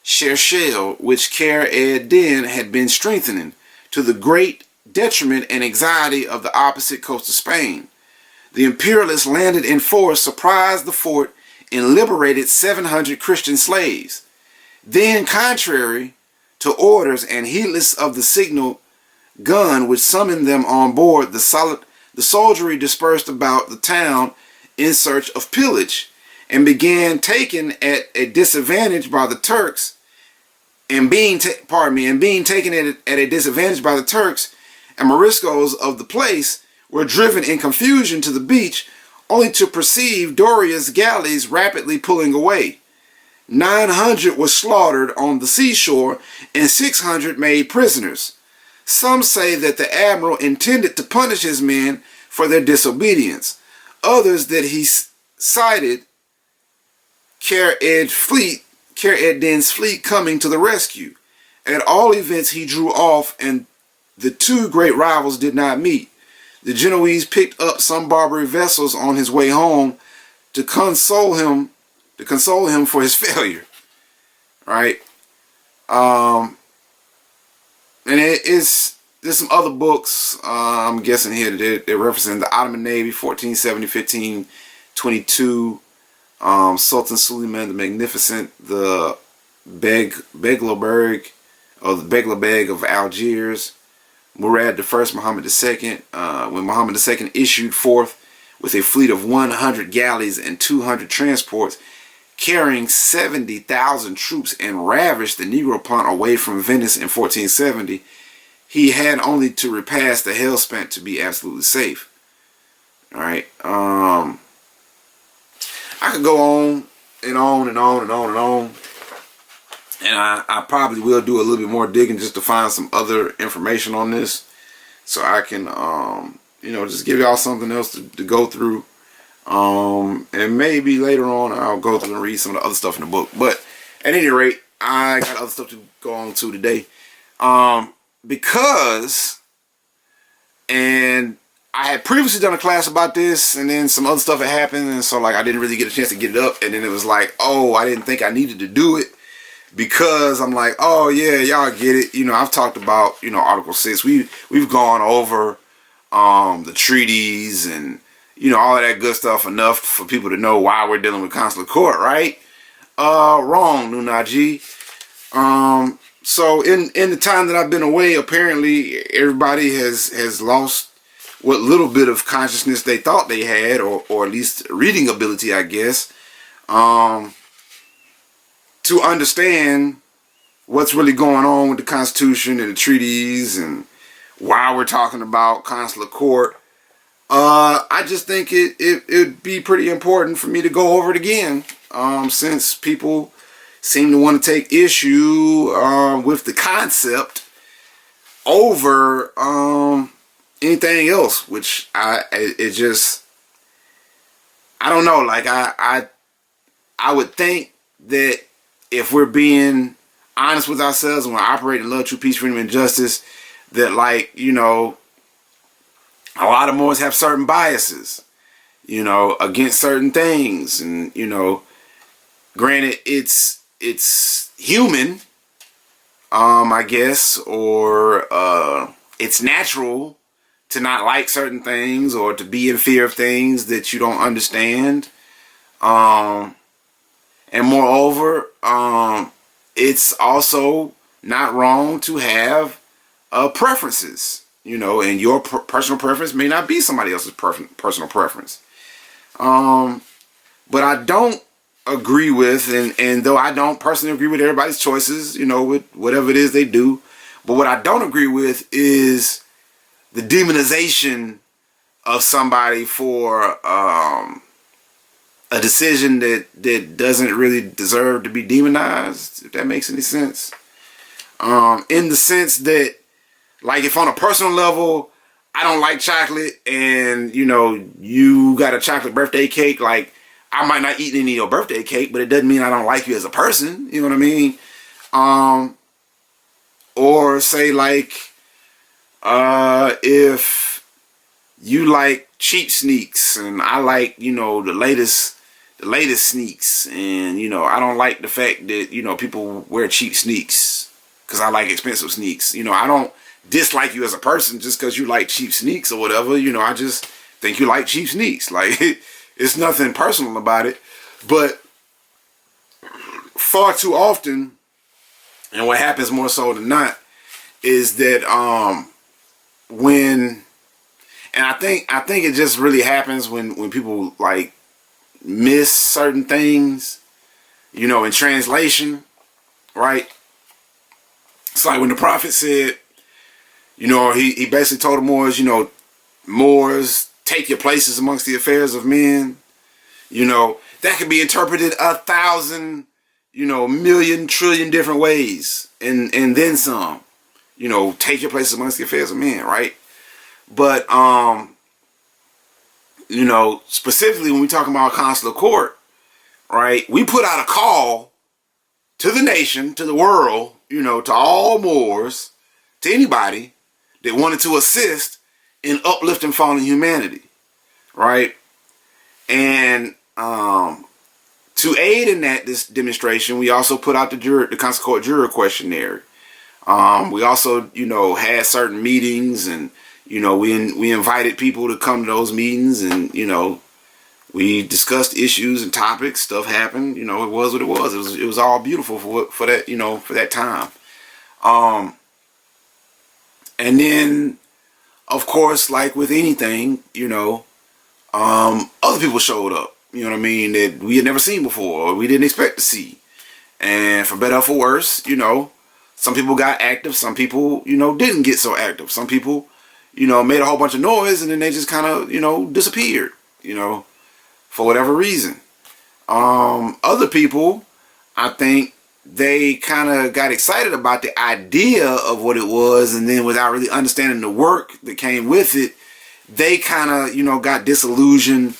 Cherchell, which Kheyr ed-Din had been strengthening, to the great detriment and anxiety of the opposite coast of Spain. The imperialists landed in force, surprised the fort, and liberated 700 Christian slaves. Then, contrary to orders and heedless of the signal gun which summoned them on board, the soldiery dispersed about the town in search of pillage, and began taken at a disadvantage by the Turks, and being taken at a disadvantage by the Turks, and Moriscos of the place were driven in confusion to the beach, only to perceive Doria's galleys rapidly pulling away. 900 were slaughtered on the seashore, and 600 made prisoners. Some say that the admiral intended to punish his men for their disobedience. Others that he cited Kheyr ed-Din's fleet coming to the rescue. At all events, he drew off, and the 2 great rivals did not meet. The Genoese picked up some Barbary vessels on his way home to console him for his failure. Right? And there's some other books, I'm guessing here, that they're referencing the Ottoman Navy, 1470-1522, Sultan Suleiman the Magnificent, the Beglerbeg of Algiers, Murad I, Muhammad II, when Muhammad II issued forth with a fleet of 100 galleys and 200 transports, carrying 70,000 troops, and ravished the Negro Punt away from Venice in 1470, he had only to repass the Hellespont to be absolutely safe. Alright. I I could go on and on and on and on and on. And I probably will do a little bit more digging just to find some other information on this, so I can, just give y'all something else to go through. And maybe later on I'll go through and read some of the other stuff in the book. But at any rate, I got other stuff to go on to today. Because, and I had previously done a class about this, and then some other stuff had happened, and so like I didn't really get a chance to get it up, and then it was like, oh, I didn't think I needed to do it, because I'm like, oh yeah, y'all get it. I've talked about, Article 6. We've gone over the treaties and all of that good stuff enough for people to know why we're dealing with consular court, right? Wrong, Nun Nagi. So in the time that I've been away, apparently everybody has lost what little bit of consciousness they thought they had, or at least reading ability, I guess, to understand what's really going on with the Constitution and the treaties and why we're talking about consular court. I just think it'd be pretty important for me to go over it again, since people seem to want to take issue with the concept over anything else, which I don't know. Like I would think that if we're being honest with ourselves and we're operating love, true peace, freedom, and justice, that a lot of Moors have certain biases, against certain things, and granted, it's human, I guess, or it's natural to not like certain things or to be in fear of things that you don't understand. And moreover, it's also not wrong to have preferences, and your personal preference may not be somebody else's personal preference. But I don't agree with, and though I don't personally agree with everybody's choices, with whatever it is they do, but what I don't agree with is the demonization of somebody for a decision that doesn't really deserve to be demonized, if that makes any sense. In the sense that, like, if on a personal level, I don't like chocolate, and, you got a chocolate birthday cake, like, I might not eat any of your birthday cake, but it doesn't mean I don't like you as a person, you know what I mean? Or say, like, if you like cheap sneaks, and I like, the latest sneaks, and, I don't like the fact that, people wear cheap sneaks, because I like expensive sneaks. I don't dislike you as a person just because you like cheap sneaks or whatever. I just think you like cheap sneaks. Like, it's nothing personal about it. But far too often, and what happens more so than not, is that I think it just really happens when people like miss certain things, in translation, right? It's like when the prophet said, he basically told the Moors, Moors, take your places amongst the affairs of men. That could be interpreted 1,000, million, trillion different ways, and then some. Take your places amongst the affairs of men, right? But specifically when we talk about consular court, right? We put out a call to the nation, to the world, to all Moors, to anybody that wanted to assist in uplifting fallen humanity, right? And to aid in this demonstration, we also put out the consular court juror questionnaire. We also, had certain meetings, and we invited people to come to those meetings, and we discussed issues and topics. Stuff happened. It was what it was. It was all beautiful for that, for that time. And then, of course, like with anything, other people showed up. That we had never seen before, or we didn't expect to see. And for better or for worse, some people got active. Some people, didn't get so active. Some people, made a whole bunch of noise, and then they just kind of, disappeared, for whatever reason. Other people, I think, they kind of got excited about the idea of what it was, and then without really understanding the work that came with it, they kind of, got disillusioned.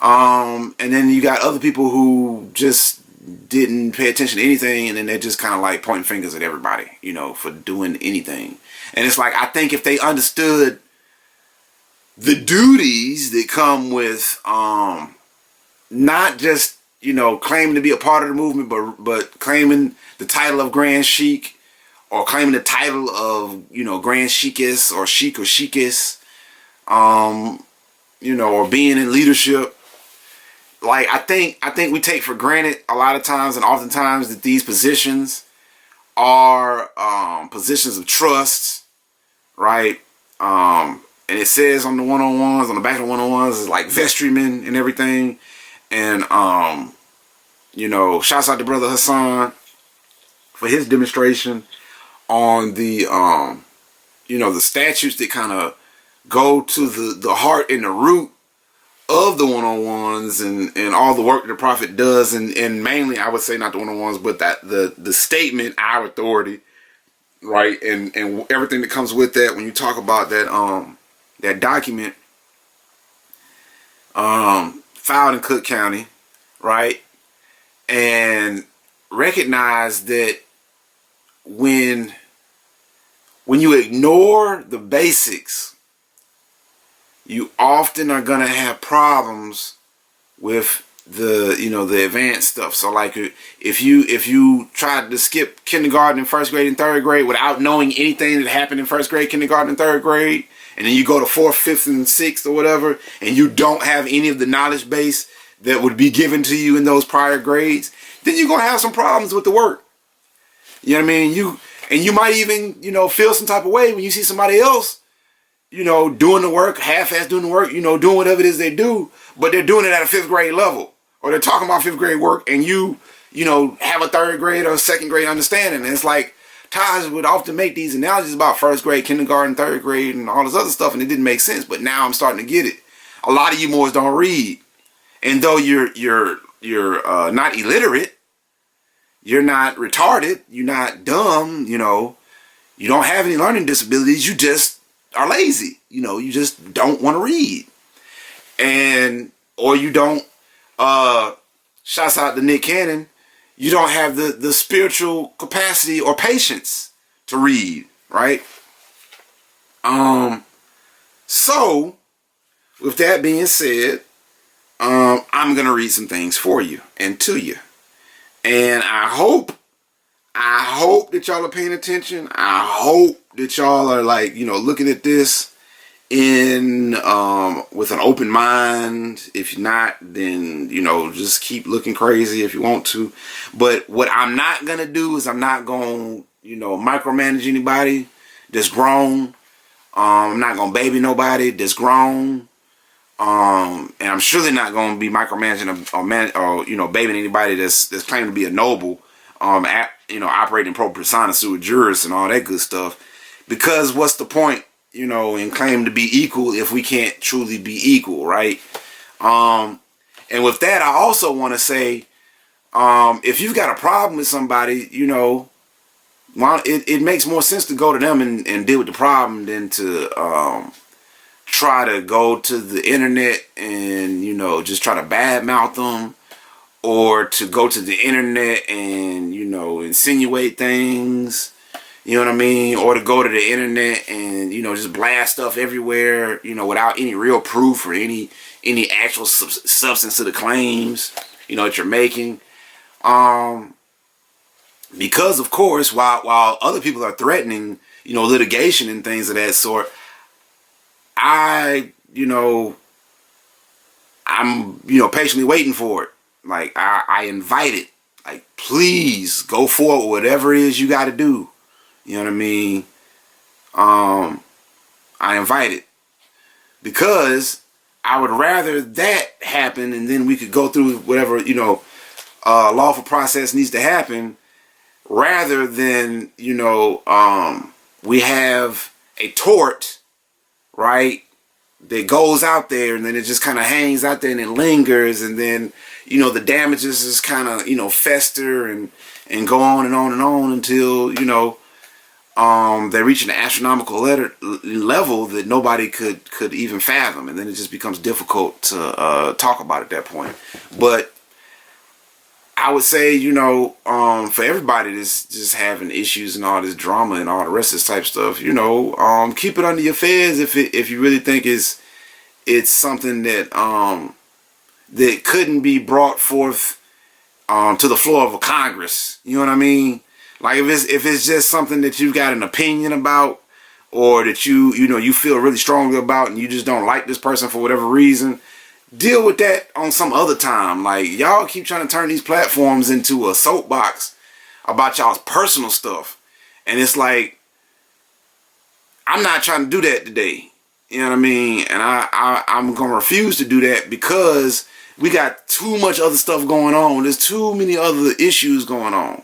And then you got other people who just didn't pay attention to anything, and then they're just kind of like pointing fingers at everybody, for doing anything. And it's like, I think if they understood the duties that come with not just claiming to be a part of the movement, but claiming the title of Grand Sheik, or claiming the title of Grand Sheikess or Sheik or Sheikess, or being in leadership. Like, I think we take for granted a lot of times, and oftentimes, that these positions are positions of trust, right? And it says on the 101s, on the back of the 101s, is like vestrymen and everything. And, shouts out to Brother Hassan for his demonstration on the, the statutes that kind of go to the heart and the root of the 101s and all the work that the Prophet does. And mainly, I would say not the 101s, but that the statement, our authority, right? And everything that comes with that when you talk about that document, filed in Cook County, right? And recognize that when you ignore the basics, you often are gonna have problems with the advanced stuff. So like, if you try to skip kindergarten and first grade and third grade without knowing anything that happened in first grade, kindergarten, and third grade, and then you go to fourth, fifth, and sixth or whatever, and you don't have any of the knowledge base that would be given to you in those prior grades, then you're gonna have some problems with the work. You know what I mean? You might even feel some type of way when you see somebody else doing the work, half-ass doing the work, doing whatever it is they do, but they're doing it at a fifth grade level, or they're talking about fifth grade work, and you have a third grade or a second grade understanding. And it's like, Taj would often make these analogies about first grade, kindergarten, third grade, and all this other stuff, and it didn't make sense. But now I'm starting to get it. A lot of you Moors don't read, and though you're not illiterate, you're not retarded, you're not dumb, you don't have any learning disabilities, you just are lazy. You just don't want to read, or you don't. Shouts out to Nick Cannon. You don't have the spiritual capacity or patience to read, right? So, with that being said, I'm going to read some things for you and to you. And I hope that y'all are paying attention. I hope that y'all are looking at this with an open mind. If you're not, then just keep looking crazy if you want to. But what I'm not gonna do is I'm not gonna micromanage anybody that's grown. I'm not gonna baby nobody that's grown. And I'm surely not gonna be micromanaging or babying anybody that's claiming to be a noble. Operating pro persona sua juris and all that good stuff. Because what's the point? And claim to be equal if we can't truly be equal, right? And with that, I also want to say, if you've got a problem with somebody, it makes more sense to go to them and deal with the problem than to try to go to the internet and just try to badmouth them, or to go to the internet and insinuate things. You know what I mean? Or to go to the internet and, just blast stuff everywhere, without any real proof or any actual substance to the claims, that you're making. Because, of course, while other people are threatening, litigation and things of that sort, I'm patiently waiting for it. Like, I invite it. Like, please go forward, whatever it is you got to do. You know what I mean? I invite it. Because I would rather that happen, and then we could go through whatever, lawful process needs to happen, rather than, we have a tort, right? that goes out there, and then it just kind of hangs out there and it lingers, and then, you know, the damages just kind of, you know, fester and go on and on and on until, you know, they reach an astronomical level that nobody could even fathom, and then it just becomes difficult to talk about at that point. But I would say, you know, for everybody that's just having issues and all this drama and all the rest of this type of stuff, you know, keep it under your feds if you really think it's something that that couldn't be brought forth to the floor of a Congress. You know what I mean? Like if it's just something that you've got an opinion about, or that you know you feel really strongly about, and you just don't like this person for whatever reason, deal with that on some other time. Like, y'all keep trying to turn these platforms into a soapbox about y'all's personal stuff, and it's like, I'm not trying to do that today. You know what I mean? And I'm gonna refuse to do that, because we got too much other stuff going on. There's too many other issues going on.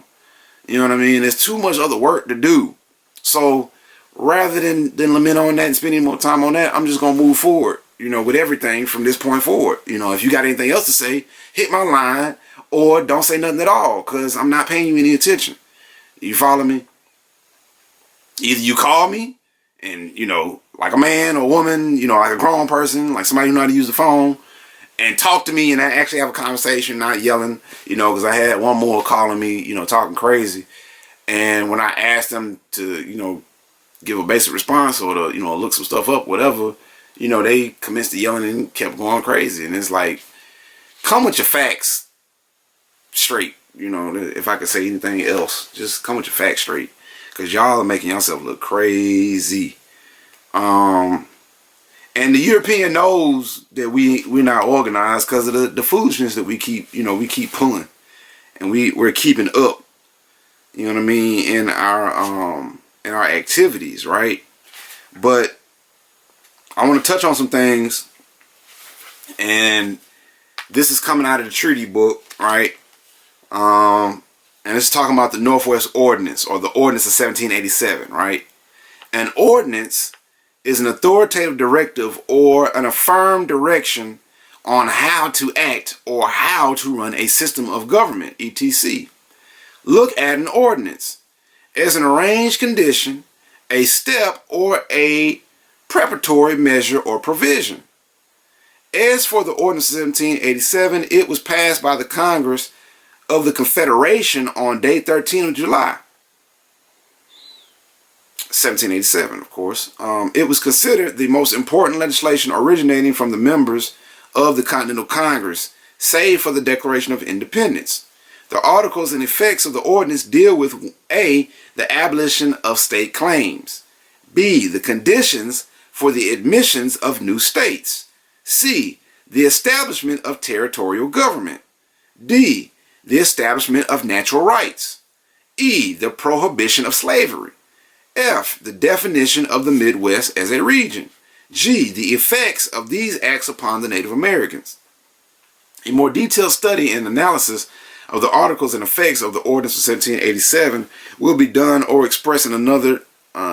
You know what I mean? There's too much other work to do. So rather than lament on that and spend any more time on that, I'm just gonna move forward, you know, with everything from this point forward. You know, if you got anything else to say, hit my line, or don't say nothing at all, because I'm not paying you any attention. You follow me? Either you call me, and, you know, like a man or a woman, you know, like a grown person, like somebody who know how to use the phone, and talk to me and actually have a conversation, not yelling, you know, because I had one more calling me, you know, talking crazy. And when I asked them to, you know, give a basic response or to, you know, look some stuff up, whatever, you know, they commenced to yelling and kept going crazy. And it's like, come with your facts straight. You know, if I could say anything else, just come with your facts straight, because y'all are making yourself look crazy. And the European knows that we're not organized because of the foolishness that we keep, you know, we keep pulling, and we're keeping up, you know what I mean, in our activities, right? But I want to touch on some things, and this is coming out of the treaty book, right? And it's talking about the Northwest Ordinance, or the Ordinance of 1787, right? An ordinance is an authoritative directive or an affirmed direction on how to act or how to run a system of government, etc. Look at an ordinance as an arranged condition, a step, or a preparatory measure or provision. As for the Ordinance of 1787, it was passed by the Congress of the Confederation on day 13 of July. 1787, of course. It was considered the most important legislation originating from the members of the Continental Congress, save for the Declaration of Independence. The articles and effects of the ordinance deal with A, the abolition of state claims, B, the conditions for the admissions of new states, C, the establishment of territorial government, D, the establishment of natural rights, E, the prohibition of slavery, F, the definition of the Midwest as a region, G, the effects of these acts upon the Native Americans. A more detailed study and analysis of the articles and effects of the Ordinance of 1787 will be done or expressed in another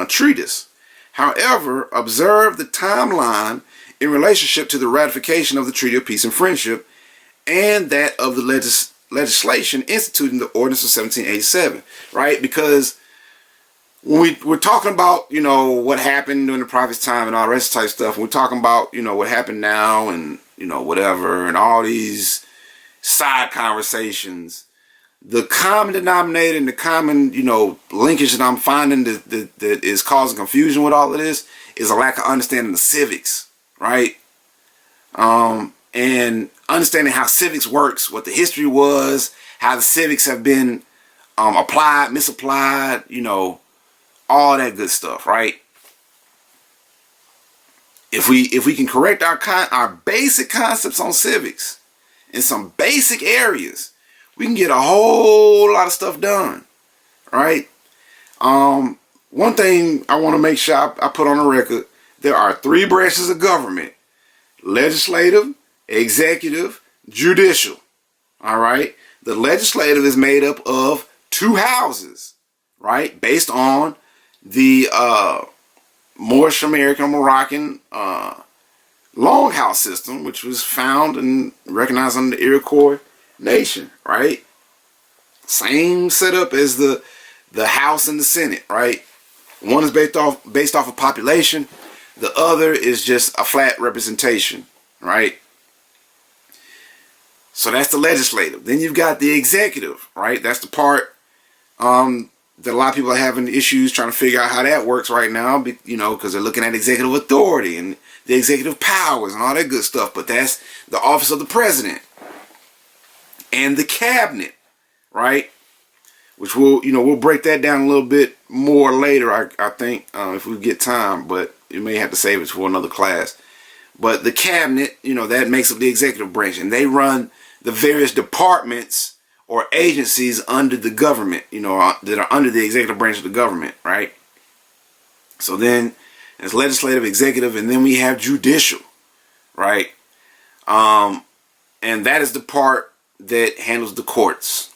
treatise. However, observe the timeline in relationship to the ratification of the Treaty of Peace and Friendship and that of the legislation instituting the Ordinance of 1787, right? Because when we're talking about, you know, what happened during the prophet's time and all the rest of type stuff, and we're talking about, you know, what happened now and, you know, whatever, and all these side conversations, the common denominator and the common, you know, linkage that I'm finding that is causing confusion with all of this is a lack of understanding of civics, right? And understanding how civics works, what the history was, how the civics have been applied, misapplied, you know, all that good stuff, right? If we can correct our basic concepts on civics in some basic areas, we can get a whole lot of stuff done, right? One thing I want to make sure I put on the record: there are 3 branches of government: legislative, executive, judicial. All right. The legislative is made up of 2 houses, right? Based on the Moorish American, Moroccan Longhouse system, which was found and recognized under the Iroquois nation, right? Same setup as the House and the Senate, right? One is based off of population. The other is just a flat representation, right? So that's the legislative. Then you've got the executive, right? That's the part that a lot of people are having issues trying to figure out how that works right now, you know, because they're looking at executive authority and the executive powers and all that good stuff. But that's the office of the president and the cabinet, right? Which we'll break that down a little bit more later, I think, if we get time, but you may have to save it for another class. But the cabinet, you know, that makes up the executive branch, and they run the various departments or agencies under the government, you know, that are under the executive branch of the government, right? So then there's legislative, executive, and then we have judicial, right? And that is the part that handles the courts,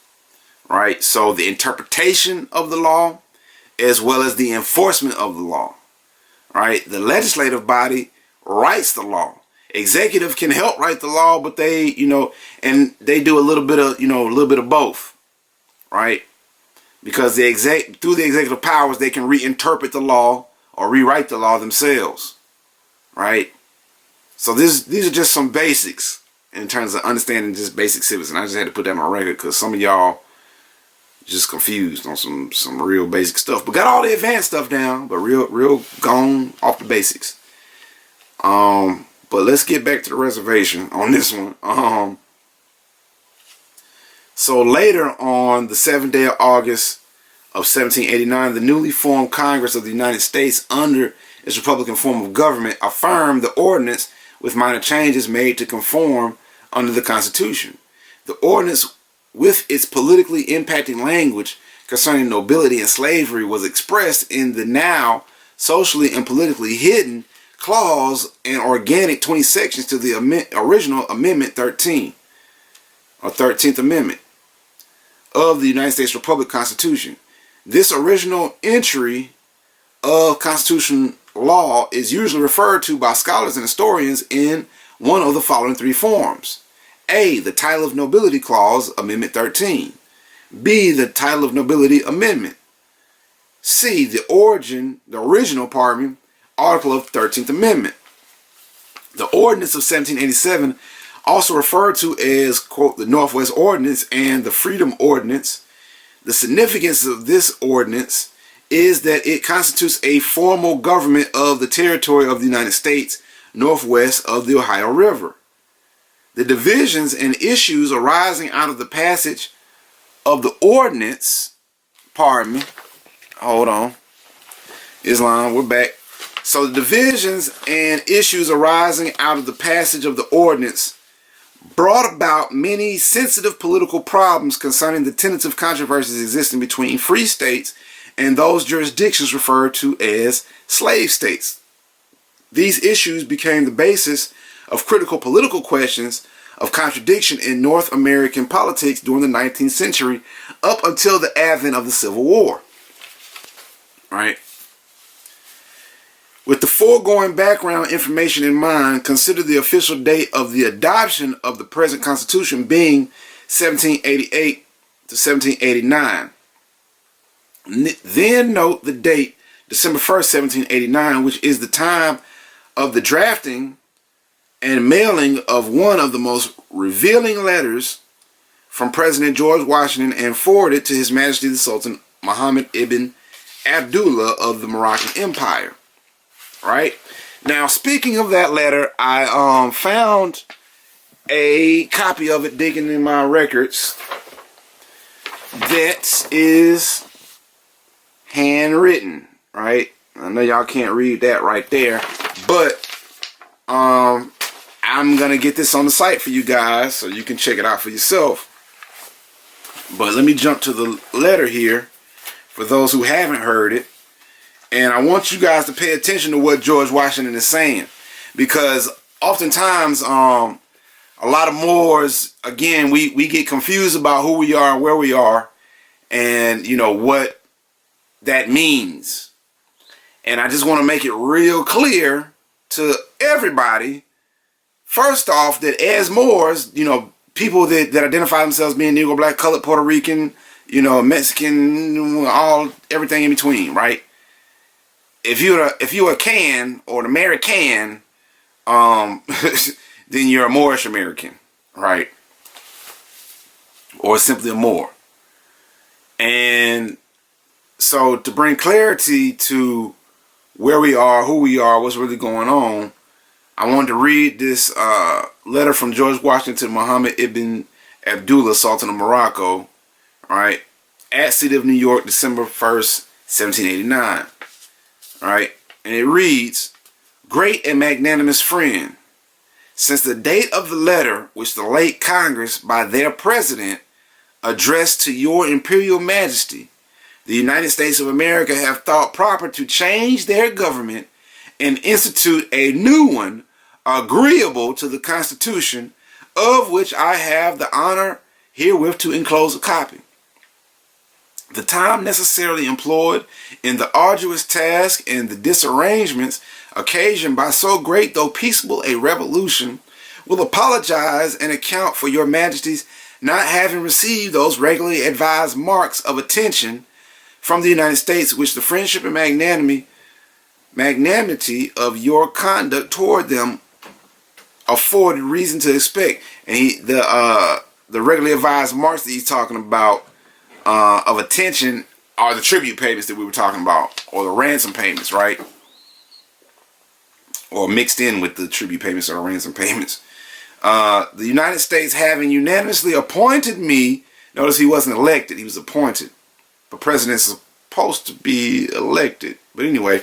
right? So the interpretation of the law as well as the enforcement of the law, right? The legislative body writes the law. Executive can help write the law, but they, you know, and they do a little bit of both, right? Because through the executive powers, they can reinterpret the law or rewrite the law themselves, right? So these are just some basics in terms of understanding just basic civics, and I just had to put that on my record because some of y'all just confused on some real basic stuff, but got all the advanced stuff down, but real gone off the basics. But let's get back to the reservation on this one. So later on the 7th day of August of 1789, the newly formed Congress of the United States, under its Republican form of government, affirmed the ordinance with minor changes made to conform under the Constitution. The ordinance, with its politically impacting language concerning nobility and slavery, was expressed in the now socially and politically hidden clause and organic 20 sections to the original Amendment 13, or 13th Amendment of the United States Republic Constitution. This original entry of Constitution law is usually referred to by scholars and historians in one of the following three forms. A, the Title of Nobility Clause, Amendment 13. B, the Title of Nobility Amendment. C, the original Article of 13th Amendment. The Ordinance of 1787, also referred to as, quote, the Northwest Ordinance and the Freedom Ordinance. The significance of this ordinance is that it constitutes a formal government of the territory of the United States northwest of the Ohio River. The divisions and issues arising out of the passage of the ordinance, hold on, Islam, we're back. So the divisions and issues arising out of the passage of the ordinance brought about many sensitive political problems concerning the tentative controversies existing between free states and those jurisdictions referred to as slave states. These issues became the basis of critical political questions of contradiction in North American politics during the 19th century up until the advent of the Civil War. Right? With the foregoing background information in mind, consider the official date of the adoption of the present Constitution being 1788 to 1789. Then note the date, December 1st, 1789, which is the time of the drafting and mailing of one of the most revealing letters from President George Washington and forwarded to His Majesty the Sultan Muhammad ibn Abdullah of the Moroccan Empire. Right? Now, speaking of that letter, I found a copy of it digging in my records that is handwritten, right? I know y'all can't read that right there, but I'm gonna get this on the site for you guys so you can check it out for yourself. But let me jump to the letter here for those who haven't heard it. And I want you guys to pay attention to what George Washington is saying, because oftentimes a lot of Moors, again, we get confused about who we are and where we are, and you know what that means. And I just want to make it real clear to everybody First off, that as Moors, people that identify themselves being Negro, Black, Colored, Puerto Rican, Mexican, everything in between, right? If you're a can or an American, then you're a Moorish American, right? Or simply a Moor. And so to bring clarity to where we are, who we are, what's really going on, I wanted to read this letter from George Washington Muhammad ibn Abdullah, Sultan of Morocco, right, at City of New York, December 1st, 1789, right, and it reads, "Great and magnanimous friend, since the date of the letter which the late Congress by their president addressed to your Imperial Majesty, the United States of America have thought proper to change their government and institute a new one agreeable to the Constitution, of which I have the honor herewith to enclose a copy. The time necessarily employed in the arduous task and the disarrangements occasioned by so great though peaceable a revolution will apologize and account for your Majesty's not having received those regularly advised marks of attention from the United States which the friendship and magnanimity of your conduct toward them afforded reason to expect." And the regularly advised marks that he's talking about of attention are the tribute payments that we were talking about, or the ransom payments, right? Or mixed in with the tribute payments or the ransom payments. The United States having unanimously appointed me, notice he wasn't elected, he was appointed. But president's supposed to be elected. But anyway,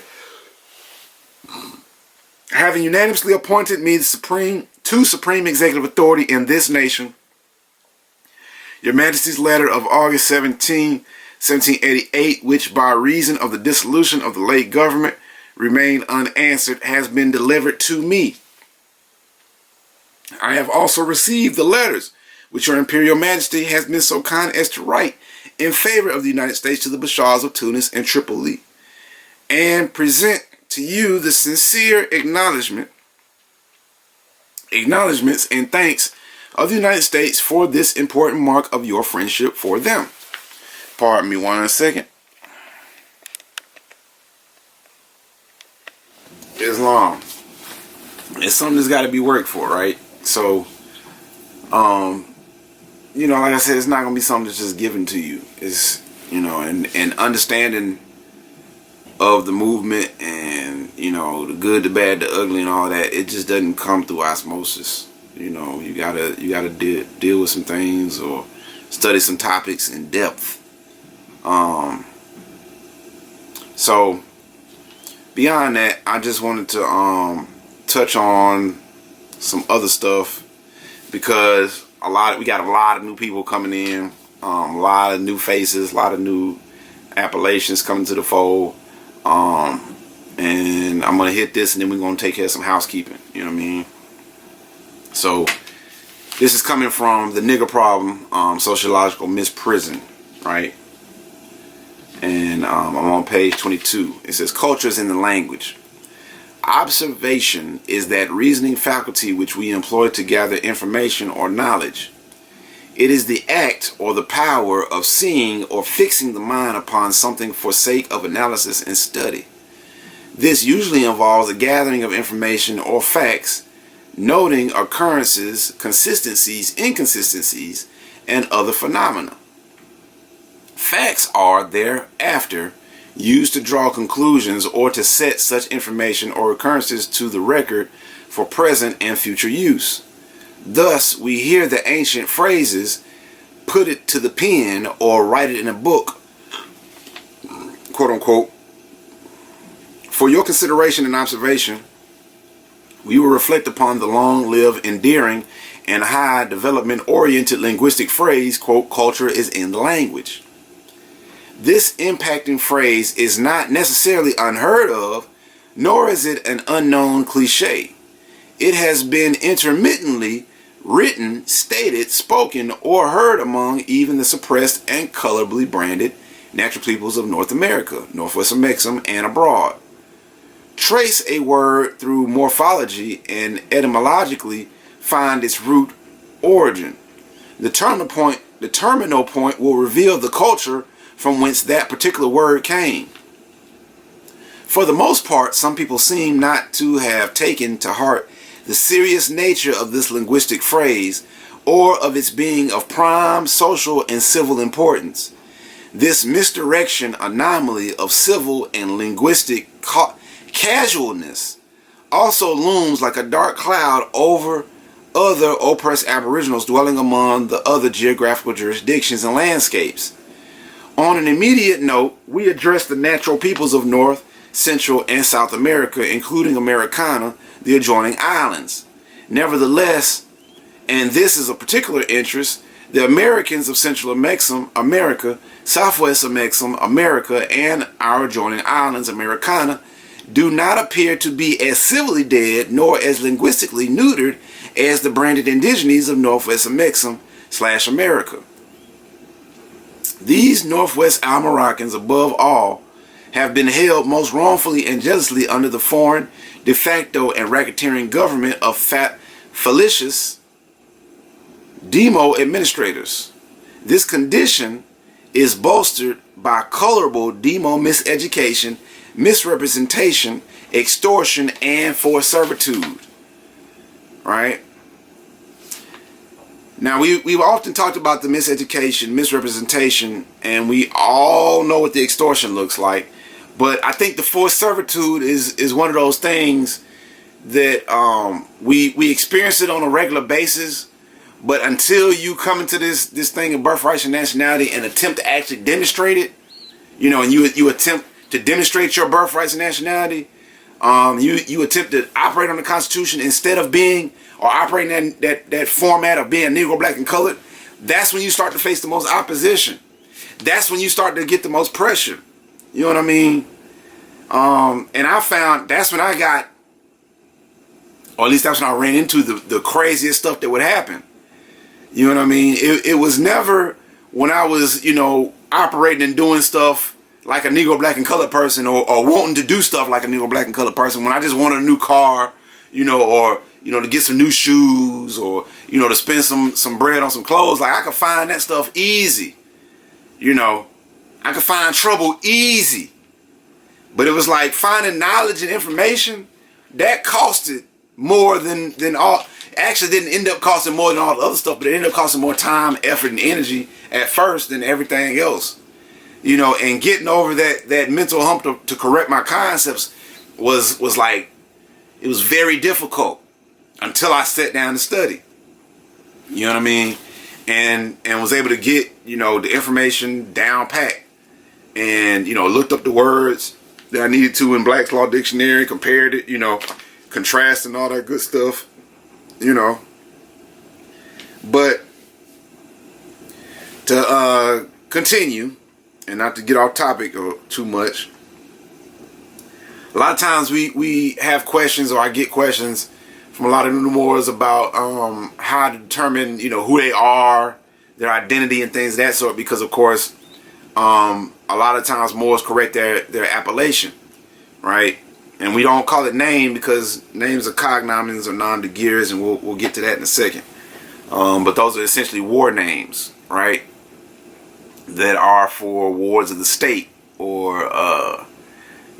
having unanimously appointed me the supreme executive authority in this nation, your Majesty's letter of August 17, 1788, which by reason of the dissolution of the late government remained unanswered, has been delivered to me. I have also received the letters which your Imperial Majesty has been so kind as to write in favor of the United States to the Bashars of Tunis and Tripoli, and present to you the sincere acknowledgments and thanks of the United States for this important mark of your friendship for them. Pardon me 1 second. Islam. It's something that's got to be worked for, right? So, like I said, it's not going to be something that's just given to you. It's, and understanding of the movement and, the good, the bad, the ugly and all that, it just doesn't come through osmosis. You gotta deal with some things or study some topics in depth. So beyond that, I just wanted to touch on some other stuff, because we got a lot of new people coming in, a lot of new faces, a lot of new appellations coming to the fold, and I'm gonna hit this and then we're gonna take care of some housekeeping. You know what I mean? So this is coming from the Nigger Problem, Sociological Misprison, right? And I'm on page 22. It says, cultures in the language. Observation is that reasoning faculty which we employ to gather information or knowledge. It is the act or the power of seeing or fixing the mind upon something for sake of analysis and study. This usually involves the gathering of information or facts, noting occurrences, consistencies, inconsistencies, and other phenomena. Facts are thereafter used to draw conclusions or to set such information or occurrences to the record for present and future use. Thus, we hear the ancient phrases, put it to the pen or write it in a book, quote unquote. For your consideration and observation, we will reflect upon the long-lived, endearing, and high development-oriented linguistic phrase, quote, culture is in the language. This impacting phrase is not necessarily unheard of, nor is it an unknown cliche. It has been intermittently written, stated, spoken, or heard among even the suppressed and colorably branded natural peoples of North America, Northwest Amexem, and abroad. trace a word through morphology and etymologically find its root origin. The terminal point will reveal the culture from whence that particular word came. For the most part, some people seem not to have taken to heart the serious nature of this linguistic phrase, or of its being of prime social and civil importance. This misdirection anomaly of civil and linguistic casualness also looms like a dark cloud over other oppressed aboriginals dwelling among the other geographical jurisdictions and landscapes. On an immediate note, we address the natural peoples of North, Central, and South America, including Americana, the adjoining islands. Nevertheless, and this is of particular interest, the Americans of Central Amexem, America, Southwest Amexem, America, and our adjoining islands, Americana, do not appear to be as civilly dead nor as linguistically neutered as the branded indigenes of Northwest Amexem / America. These Northwest Almoroccans, above all, have been held most wrongfully and jealously under the foreign, de facto, and racketeering government of fallacious demo administrators. This condition is bolstered by colorable demo miseducation, misrepresentation, extortion, and forced servitude. Right? Now, we've often talked about the miseducation, misrepresentation, and we all know what the extortion looks like. But I think the forced servitude is one of those things that we experience it on a regular basis. But until you come into this thing of birthright and nationality and attempt to actually demonstrate it, and you attempt to demonstrate your birthrights and nationality, you attempt to operate on the Constitution instead of being or operating that format of being Negro, Black, and colored. That's when you start to face the most opposition. That's when you start to get the most pressure. You know what I mean? And I found that's when I got, or at least that's when I ran into the craziest stuff that would happen. You know what I mean? It was never when I was, operating and doing stuff like a Negro, Black, and colored person, or wanting to do stuff like a Negro, Black, and colored person. When I just wanted a new car, or to get some new shoes, or to spend some bread on some clothes, like I could find that stuff easy. I could find trouble easy. But it was like finding knowledge and information that costed more than all. Actually didn't end up costing more than all the other stuff, but it ended up costing more time, effort, and energy at first than everything else. And getting over that mental hump to correct my concepts was like, it was very difficult until I sat down to study. You know what I mean? And was able to get, the information down pat, and, looked up the words that I needed to in Black's Law Dictionary, compared it, contrast and all that good stuff. But to continue and not to get off topic too much, a lot of times we have questions, or I get questions from a lot of new Moors about how to determine who they are, their identity, and things of that sort, because of course a lot of times Moors correct their appellation, right? And we don't call it name because names are cognomens or nom de guerres, and we'll get to that in a second. But those are essentially war names, right? That are for wards of the state, or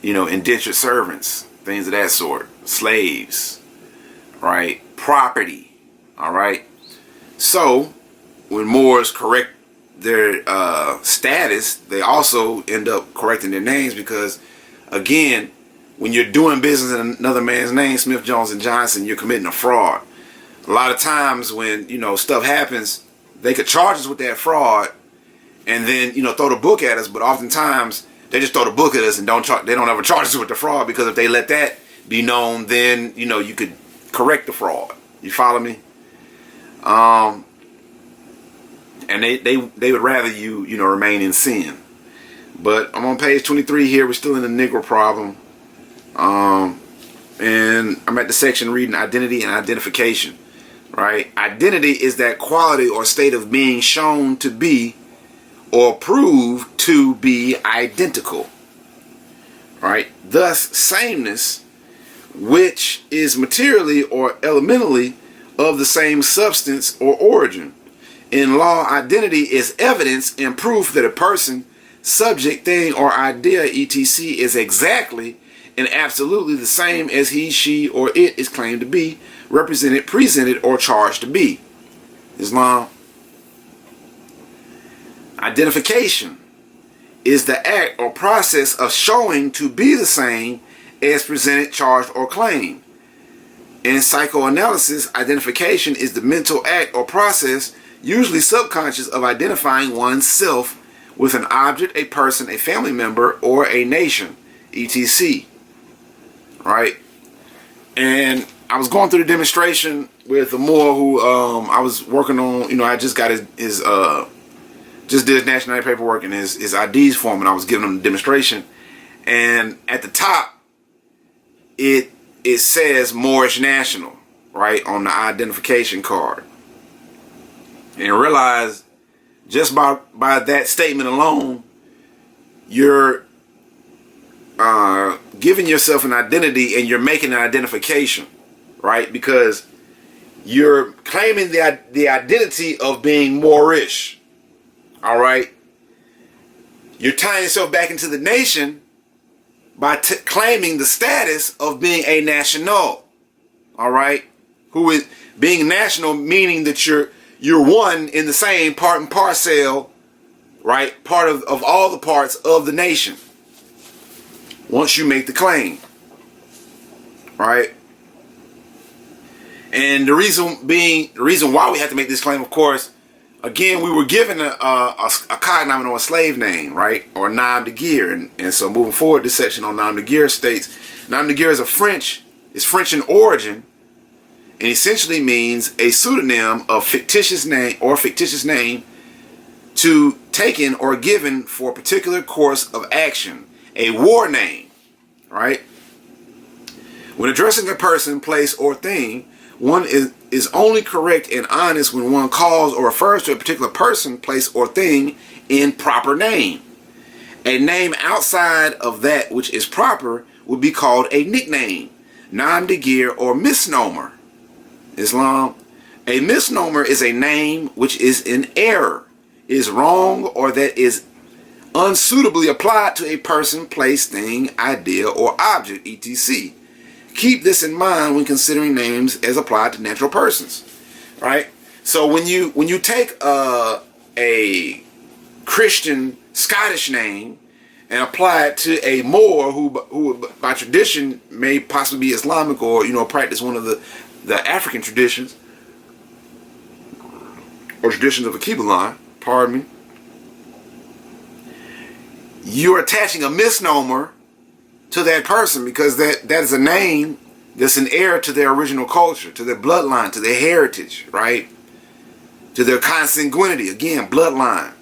indentured servants, things of that sort, slaves, right? Property, all right? So when Moors correct their status, they also end up correcting their names, because again, when you're doing business in another man's name, Smith, Jones, and Johnson, you're committing a fraud. A lot of times when, stuff happens, they could charge us with that fraud and then, throw the book at us. But oftentimes they just throw the book at us and they don't ever charge us with the fraud, because if they let that be known, then, you could correct the fraud. You follow me? And they would rather you, remain in sin. But I'm on page 23 here. We're still in the Negro problem. And I'm at the section reading identity and identification, right? Identity is that quality or state of being shown to be or proved to be identical, right? Thus, sameness which is materially or elementally of the same substance or origin. In law, identity is evidence and proof that a person, subject, thing, or idea, etc., is exactly and absolutely the same as he, she, or it is claimed to be, represented, presented, or charged to be. Islam. Identification is the act or process of showing to be the same as presented, charged, or claimed. In psychoanalysis, identification is the mental act or process, usually subconscious, of identifying oneself with an object, a person, a family member, or a nation, etc. Right? And I was going through the demonstration with a Moor who I was working on. I just got his just did his nationality paperwork and his IDs form, and I was giving him the demonstration. And at the top, it says Moorish National, right, on the identification card. And realize just by that statement alone, you're giving yourself an identity and you're making an identification, right? Because you're claiming the identity of being Moorish, all right? You're tying yourself back into the nation by claiming the status of being a national, all right? Who is being national, meaning that you're one in the same part and parcel, right? Part of all the parts of the nation. Once you make the claim, right? And the reason why we have to make this claim, of course, again, we were given a cognomen or a slave name, right? Or Nun Nagi. And so moving forward, this section on Nun Nagi states, Nun Nagi is French in origin, and essentially means a pseudonym of fictitious name to taken or given for a particular course of action, a war name, right? When addressing a person, place, or thing, one is only correct and honest when one calls or refers to a particular person, place, or thing in proper name. A name outside of that which is proper would be called a nickname, Nun Nagi, or misnomer. Islam. A misnomer is a name which is in error, is wrong, or that is unsuitably applied to a person, place, thing, idea, or object, etc. Keep this in mind when considering names as applied to natural persons, right? So when you take a Christian Scottish name and apply it to a Moor who by tradition may possibly be Islamic or practice one of the African traditions or traditions of a Qibla, pardon me, you're attaching a misnomer to that person because that is a name that's an heir to their original culture, to their bloodline, to their heritage, right? To their consanguinity. Again, bloodline,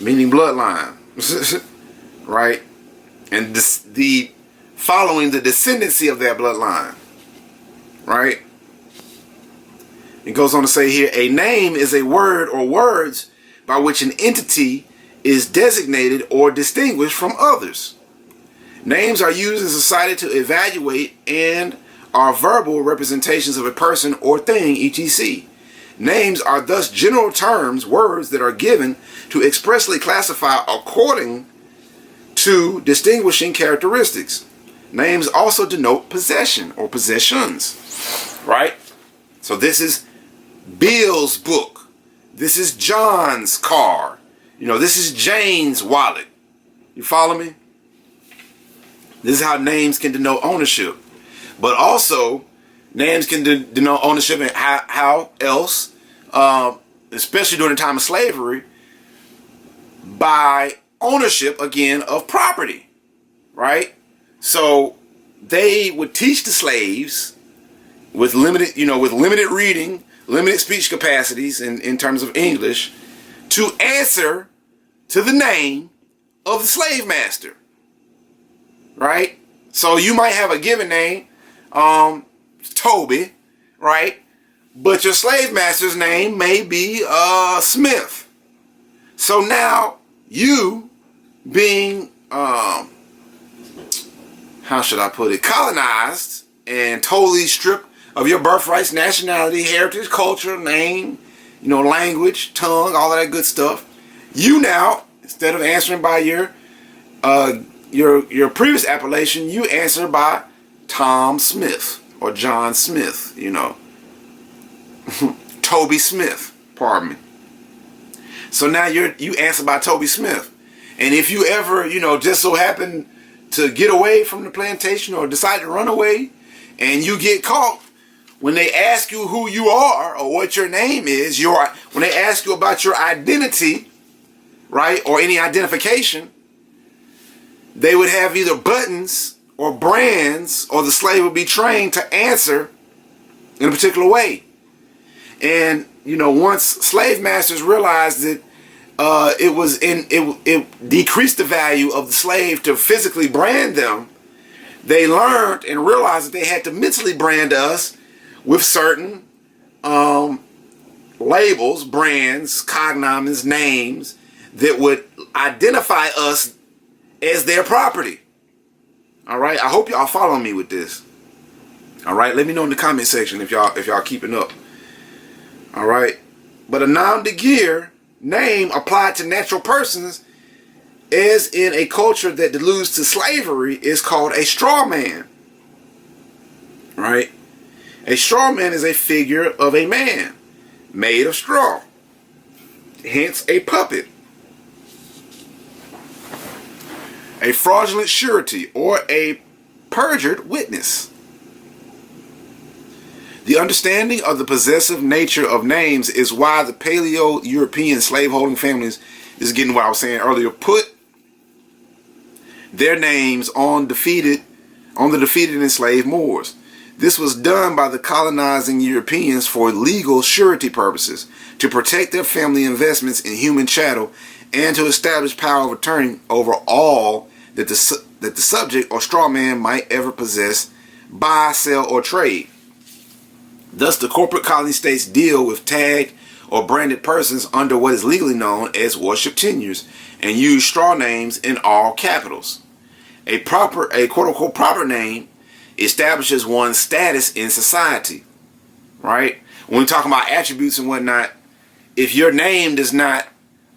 meaning bloodline, right? And the following the descendancy of that bloodline, right? It goes on to say here, a name is a word or words by which an entity is designated or distinguished from others. Names are used in society to evaluate and are verbal representations of a person or thing, etc. Names are thus general terms, words that are given to expressly classify according to distinguishing characteristics. Names also denote possession or possessions, right? So this is Bill's book. This is John's car. This is Jane's wallet. You follow me? This is how names can denote ownership. But also, names can denote ownership and how else, especially during the time of slavery, by ownership, again, of property, right? So they would teach the slaves with limited reading, limited speech capacities in terms of English, to answer to the name of the slave master. Right? So you might have a given name, Toby, right? But your slave master's name may be Smith. So now you being how should I put it, colonized and totally stripped of your birthrights, nationality, heritage, culture, name, language, tongue, all of that good stuff. You now, instead of answering by your previous appellation, you answer by Tom Smith or John Smith, Toby Smith, pardon me. So now you answer by Toby Smith. And if you ever, just so happen to get away from the plantation or decide to run away and you get caught, when they ask you who you are or what your name is, when they ask you about your identity, right, or any identification, they would have either buttons or brands, or the slave would be trained to answer in a particular way. And once slave masters realized that it decreased the value of the slave to physically brand them, they learned and realized that they had to mentally brand us with certain labels, brands, cognomens, names that would identify us as their property. All right, I hope y'all follow me with this. All right, let me know in the comment section if y'all keeping up. All right, but a nom de guerre name applied to natural persons, as in a culture that alludes to slavery, is called a straw man. Right? A straw man is a figure of a man made of straw, hence a puppet. A fraudulent surety or a perjured witness. The understanding of the possessive nature of names is why the Paleo-European slaveholding families, this is getting what I was saying earlier, put their names on the defeated and enslaved Moors. This was done by the colonizing Europeans for legal surety purposes, to protect their family investments in human chattel, and to establish power of attorney over all that the subject or straw man might ever possess, buy, sell, or trade. Thus, the corporate colony states deal with tagged or branded persons under what is legally known as worship tenures, and use straw names in all capitals. A quote-unquote proper name establishes one's status in society, right? When we're talking about attributes and whatnot, if your name does not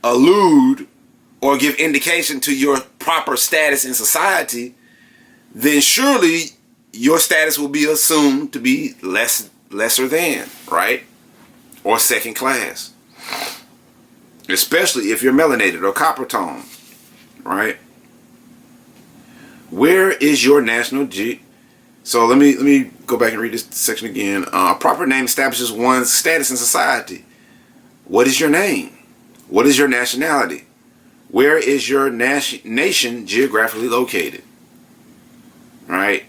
allude or give indication to your proper status in society, then surely your status will be assumed to be lesser than, right? Or second class. Especially if you're melanated or copper tone, right? Where is your national So let me go back and read this section again. A proper name establishes one's status in society. What is your name? What is your nationality? Where is your nation geographically located? Right?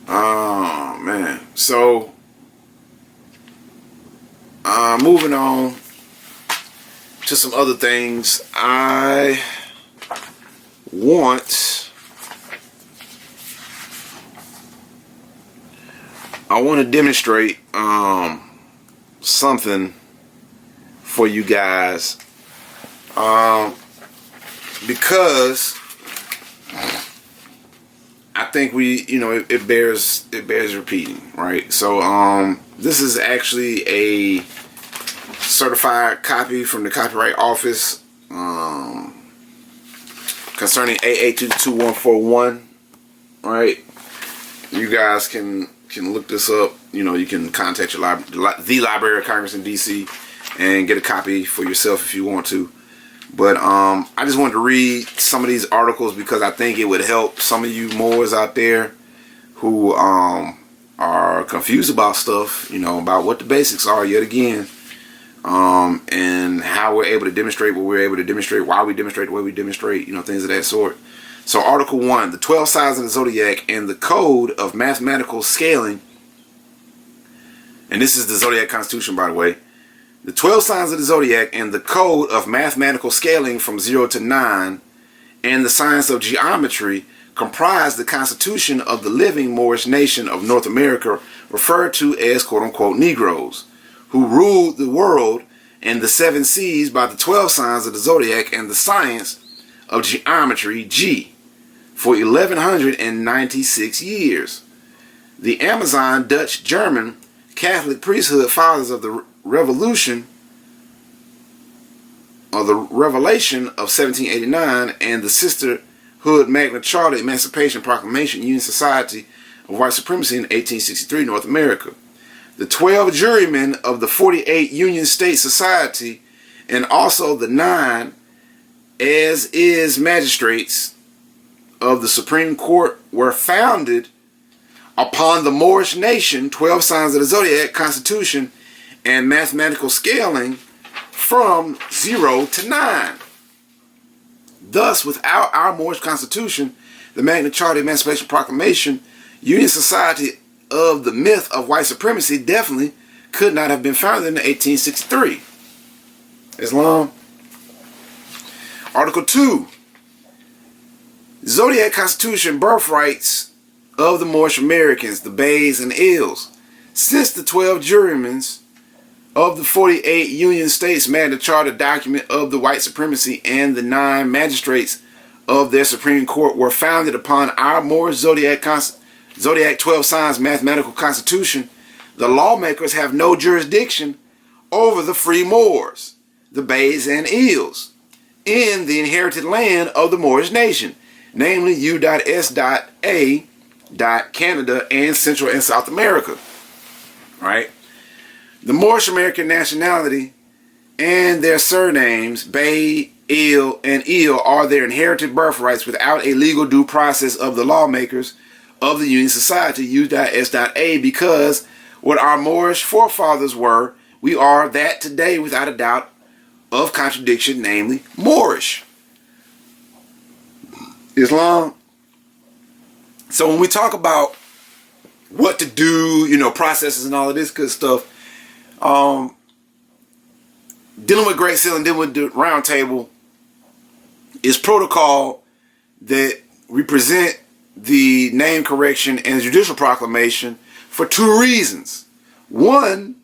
Oh, man. So, moving on to some other things. I want to demonstrate something for you guys, because I think it bears repeating, right? So this is actually a certified copy from the Copyright Office concerning AA22141, right? You guys can look this up. You can contact the Library of Congress in DC and get a copy for yourself if you want to. But I just wanted to read some of these articles because I think it would help some of you Moors out there who are confused about stuff, about what the basics are yet again, and how we're able to demonstrate what we're able to demonstrate, why we demonstrate the way we demonstrate, things of that sort. So Article 1, the 12 signs of the Zodiac and the Code of Mathematical Scaling. And this is the Zodiac Constitution, by the way. The 12 signs of the Zodiac and the Code of Mathematical Scaling from 0 to 9 and the science of geometry comprise the Constitution of the living Moorish nation of North America, referred to as quote-unquote Negroes, who ruled the world and the 7 seas by the 12 signs of the Zodiac and the science of geometry, G. for 1196 years. The Amazon Dutch German Catholic priesthood fathers of the Revolution or the Revelation of 1789 and the Sisterhood Magna Charta Emancipation Proclamation Union Society of White Supremacy in 1863 North America. The 12 jurymen of the 48 Union State Society and also the 9 as is magistrates of the Supreme Court were founded upon the Moorish nation, 12 signs of the zodiac, constitution, and mathematical scaling from 0 to 9. Thus, without our Moorish constitution, the Magna Charta Emancipation Proclamation, Union Society of the myth of white supremacy definitely could not have been founded in 1863. Islam. Article 2. Zodiac Constitution birthrights of the Moorish Americans, the Bays and Ills. Since the 12 jurymen of the 48 Union States Magna Charta document of the white supremacy and the 9 magistrates of their Supreme Court were founded upon our Moorish Zodiac 12 signs mathematical constitution, the lawmakers have no jurisdiction over the free Moors, the Bays and Ills, in the inherited land of the Moorish nation, namely U.S.A. Canada and Central and South America. Right? The Moorish American nationality and their surnames, Bay, Ill, and Ill, are their inherited birthrights without a legal due process of the lawmakers of the Union Society, U.S.A. Because what our Moorish forefathers were, we are that today without a doubt of contradiction, namely Moorish. Islam. So when we talk about what to do, processes and all of this good stuff, dealing with Great Seal and dealing with the Round Table is protocol that represent the name correction and judicial proclamation for 2 reasons. 1,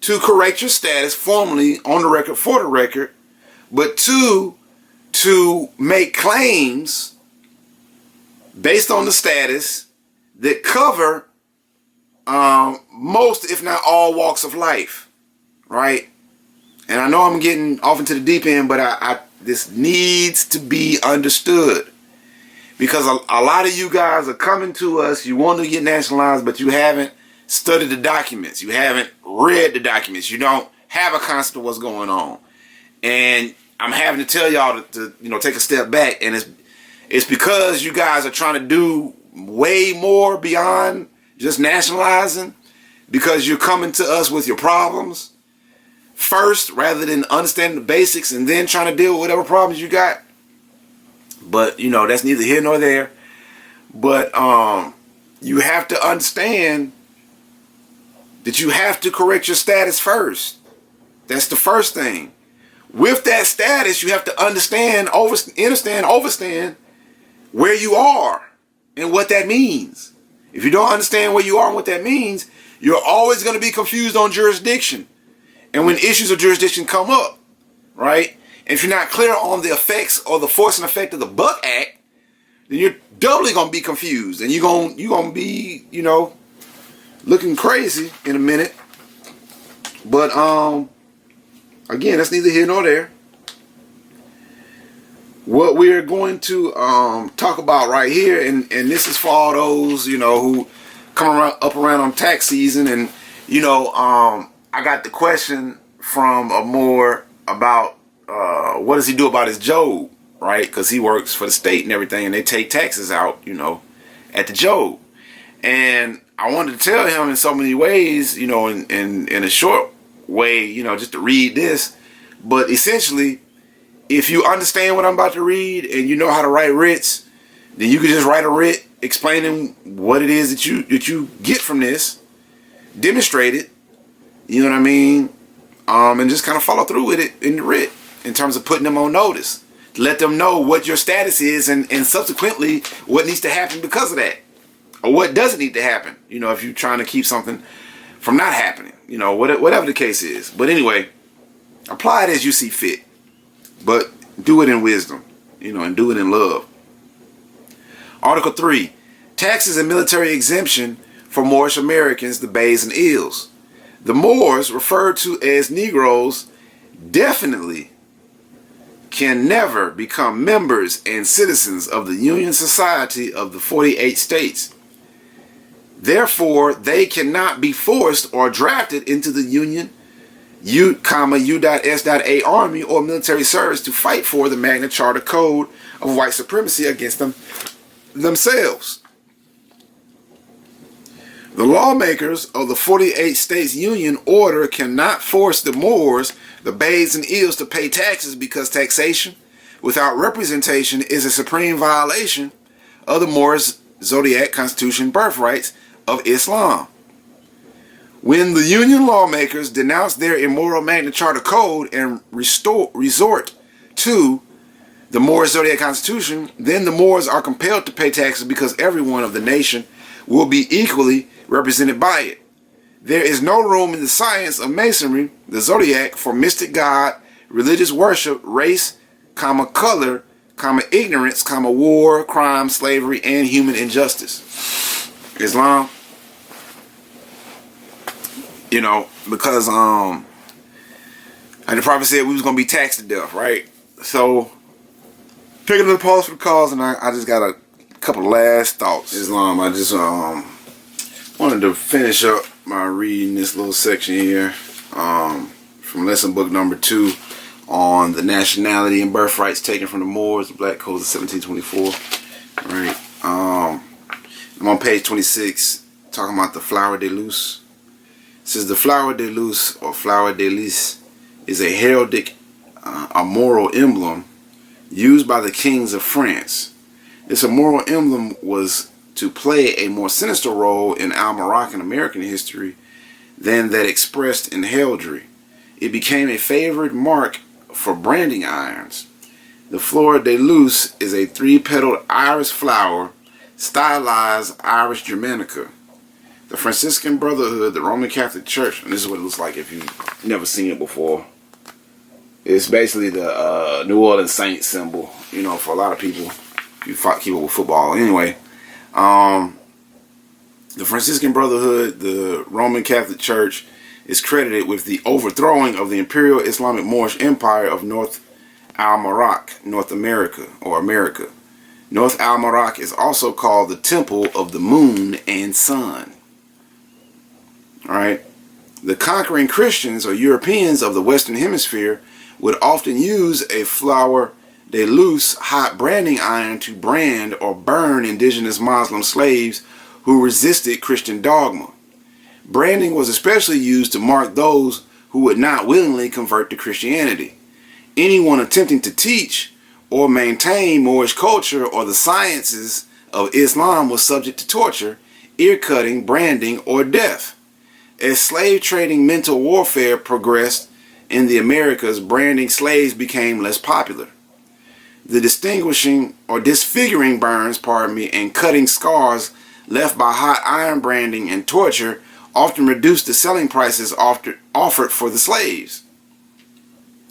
to correct your status formally on the record for the record, but 2, to make claims based on the status that cover most, if not all, walks of life, right? And I know I'm getting off into the deep end, but this needs to be understood, because a lot of you guys are coming to us, you want to get nationalized, but you haven't studied the documents, you haven't read the documents, you don't have a concept of what's going on, and I'm having to tell y'all to take a step back, and it's because you guys are trying to do way more beyond just nationalizing, because you're coming to us with your problems first rather than understanding the basics and then trying to deal with whatever problems you got. But that's neither here nor there. But you have to understand that you have to correct your status first. That's the first thing. With that status, you have to understand, overstand where you are and what that means. If you don't understand where you are and what that means, you're always going to be confused on jurisdiction. And when issues of jurisdiction come up, right? And if you're not clear on the effects or the force and effect of the Buck Act, then you're doubly going to be confused. And you're going to be, looking crazy in a minute. But, again, that's neither here nor there. What we're going to talk about right here, and this is for all those, who come up around on tax season, and, I got the question from a Moor about what does he do about his job, right? Because he works for the state and everything, and they take taxes out, at the job. And I wanted to tell him in so many ways, in a short way, just to read this. But essentially, if you understand what I'm about to read and you know how to write writs, then you can just write a writ explaining what it is that you get from this, demonstrate it, you know what I mean, and just kind of follow through with it in the writ in terms of putting them on notice. Let them know what your status is and subsequently what needs to happen because of that. Or what doesn't need to happen, if you're trying to keep something from not happening, whatever the case is. But anyway, apply it as you see fit. But do it in wisdom, and do it in love. Article 3. Taxes and military exemption for Moorish Americans, the Bays and Eels. The Moors, referred to as Negroes, definitely can never become members and citizens of the Union Society of the 48 states. Therefore, they cannot be forced or drafted into the Union U.S.A. Army or military service to fight for the Magna Charta Code of white supremacy against themselves. The lawmakers of the 48 states Union order cannot force the Moors, the Bays and Eels to pay taxes because taxation without representation is a supreme violation of the Moorish Zodiac Constitution birthrights of Islam. When the Union lawmakers denounce their immoral Magna Charta Code and resort to the Moorish Zodiac Constitution, then the Moors are compelled to pay taxes because everyone of the nation will be equally represented by it. There is no room in the science of Masonry, the Zodiac, for mystic God, religious worship, race, color, ignorance, war, crime, slavery, and human injustice. Islam, because like the prophet said, we was gonna be taxed to death, right? So taking the pause for the cause, and I just got a couple of last thoughts. Islam, I just wanted to finish up my reading this little section here from lesson book number 2 on the nationality and birthrights taken from the Moors, the Black Codes of 1724. Right. I'm on page 26, talking about the flower de luce. It says the flower de luce or flower de lis is a heraldic, a moral emblem used by the kings of France. This moral emblem was to play a more sinister role in Al-Moroccan American history than that expressed in heraldry. It became a favored mark for branding irons. The fleur de luce is a 3-petaled iris flower, stylized Iris Germanica. The Franciscan Brotherhood, the Roman Catholic Church, and this is what it looks like if you've never seen it before. It's basically the New Orleans Saints symbol, for a lot of people, if you keep up with football. Anyway, the Franciscan Brotherhood, the Roman Catholic Church, is credited with the overthrowing of the Imperial Islamic Moorish Empire of North Al-Morocc, North America, or America. North Al-Morocc is also called the Temple of the Moon and Sun. Alright? The conquering Christians or Europeans of the Western Hemisphere would often use a flower de luce hot branding iron to brand or burn indigenous Muslim slaves who resisted Christian dogma. Branding was especially used to mark those who would not willingly convert to Christianity. Anyone attempting to teach or maintain Moorish culture or the sciences of Islam was subject to torture, ear-cutting, branding, or death. As slave trading mental warfare progressed in the Americas, branding slaves became less popular. The distinguishing or disfiguring burns, and cutting scars left by hot iron branding and torture often reduced the selling prices offered for the slaves.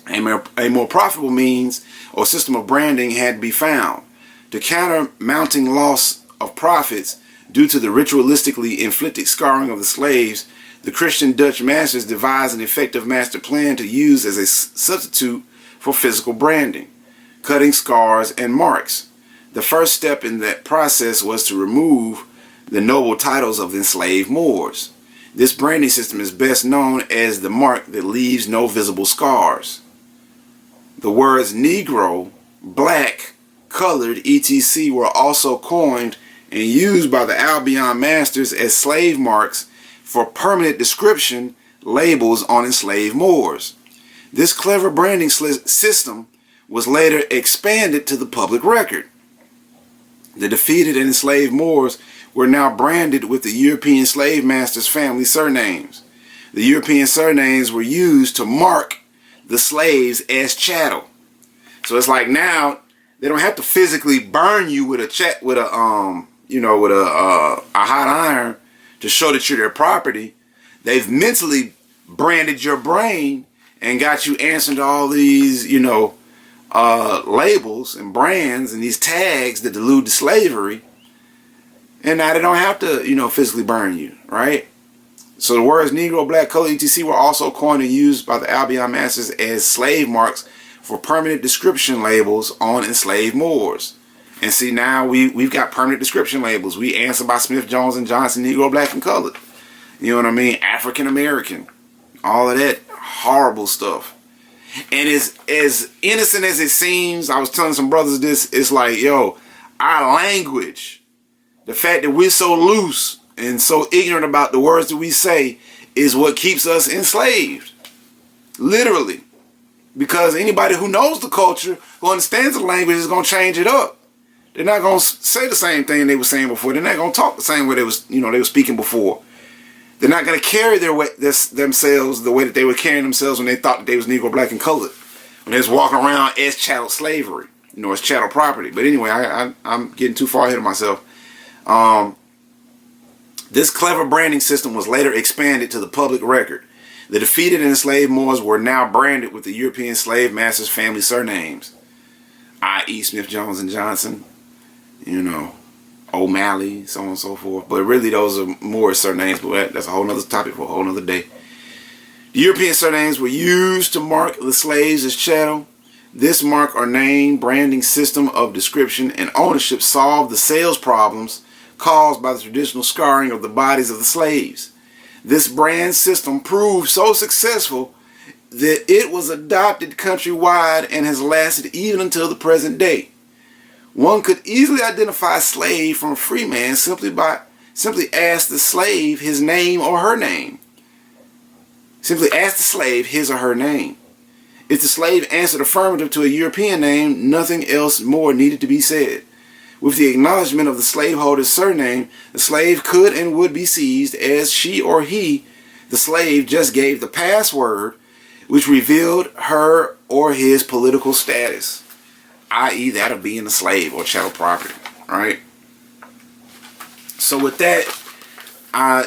A more profitable means or system of branding had to be found. To counter mounting loss of profits due to the ritualistically inflicted scarring of the slaves, the Christian Dutch masters devised an effective master plan to use as a substitute for physical branding, cutting scars and marks. The first step in that process was to remove the noble titles of the enslaved Moors. This branding system is best known as the mark that leaves no visible scars. The words Negro, black, colored, etc. were also coined and used by the Albion masters as slave marks for permanent description labels on enslaved Moors. This clever branding system was later expanded to the public record. The defeated and enslaved Moors were now branded with the European slave masters' family surnames. The European surnames were used to mark the slaves as chattel. So it's like now they don't have to physically burn you with a hot iron to show that you're their property. They've mentally branded your brain and got you answering to all these, labels and brands and these tags that delude to slavery. And now they don't have to, physically burn you, right? So the words Negro, Black, Color, etc. were also coined and used by the Albion masters as slave marks for permanent description labels on enslaved Moors. And see, now we've got permanent description labels. We answer by Smith, Jones, and Johnson, Negro, Black, and Colored. You know what I mean? African American. All of that horrible stuff. And as innocent as it seems, I was telling some brothers this, it's like, yo, our language, the fact that we're so loose and so ignorant about the words that we say is what keeps us enslaved. Literally. Because anybody who knows the culture, who understands the language, is going to change it up. They're not going to say the same thing they were saying before. They're not going to talk the same way they were speaking before. They're not going to carry themselves the way that they were carrying themselves when they thought that they was Negro, Black, and Colored. When they was walking around as chattel slavery, as chattel property. But anyway, I'm getting too far ahead of myself. This clever branding system was later expanded to the public record. The defeated and enslaved Moors were now branded with the European slave masters' family surnames, i.e. Smith, Jones, and Johnson, O'Malley, so on and so forth. But really those are Moorish surnames, but that's a whole nother topic for a whole nother day. The European surnames were used to mark the slaves as chattel. This mark or name branding system of description and ownership solved the sales problems caused by the traditional scarring of the bodies of the slaves. This brand system proved so successful that it was adopted countrywide and has lasted even until the present day. One could easily identify a slave from a free man simply ask the slave his name or her name. Simply ask the slave his or her name. If the slave answered affirmative to a European name, nothing else more needed to be said. With the acknowledgement of the slaveholder's surname, the slave could and would be seized as she or he, the slave, just gave the password which revealed her or his political status, i.e. that of being a slave or chattel property, right? So with that, I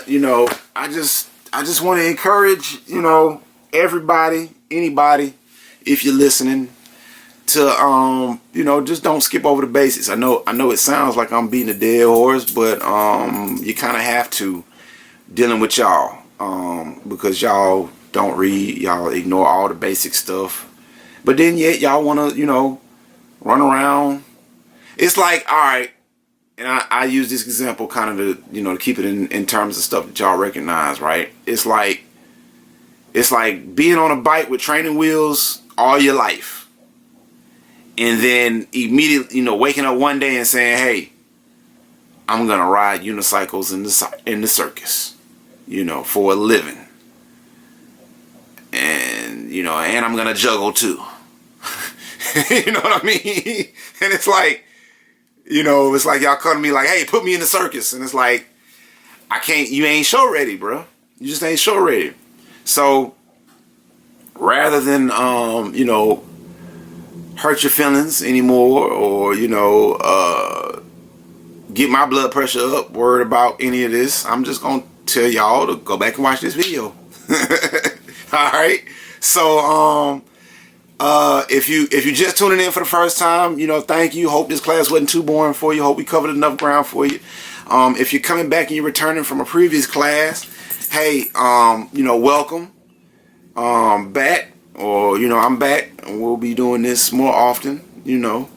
just want to encourage, everybody, anybody, if you're listening, to just don't skip over the basics. I know it sounds like I'm beating a dead horse, but you kind of have to, dealing with y'all, because y'all don't read, y'all ignore all the basic stuff, but then yet y'all want to run around. It's like, all right, and I use this example kind of to keep it in terms of stuff that y'all recognize, right? It's like being on a bike with training wheels all your life. And then immediately, waking up one day and saying, hey, I'm going to ride unicycles in the circus, for a living. And, and I'm going to juggle too. You know what I mean? And it's like, it's like y'all come to me like, hey, put me in the circus. And it's like, I can't, you ain't show ready, bro. You just ain't show ready. So rather than, hurt your feelings anymore, or get my blood pressure up, worried about any of this, I'm just gonna tell y'all to go back and watch this video. Alright, so if you just tuning in for the first time, thank you. Hope this class wasn't too boring for you. Hope we covered enough ground for you. If you're coming back and you're returning from a previous class, hey, welcome back. Or I'm back, and we'll be doing this more often, and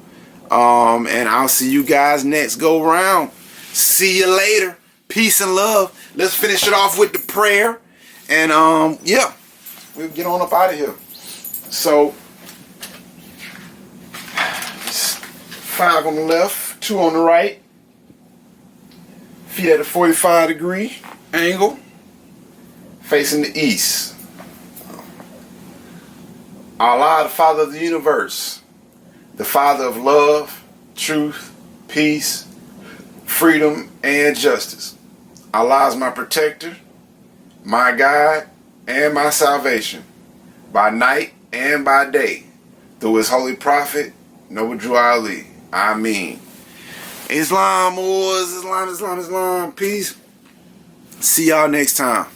I'll see you guys next go round. See you later. Peace and love. Let's finish it off with the prayer, and yeah, we'll get on up out of here. So 5 on the left, 2 on the right, feet at a 45-degree angle, facing the east. Allah, the Father of the universe, the Father of love, truth, peace, freedom, and justice. Allah is my protector, my guide, and my salvation, by night and by day, through his holy prophet, Noble Drew Ali. Ameen. Islam, Moors, Islam, Islam, Islam. Peace. See y'all next time.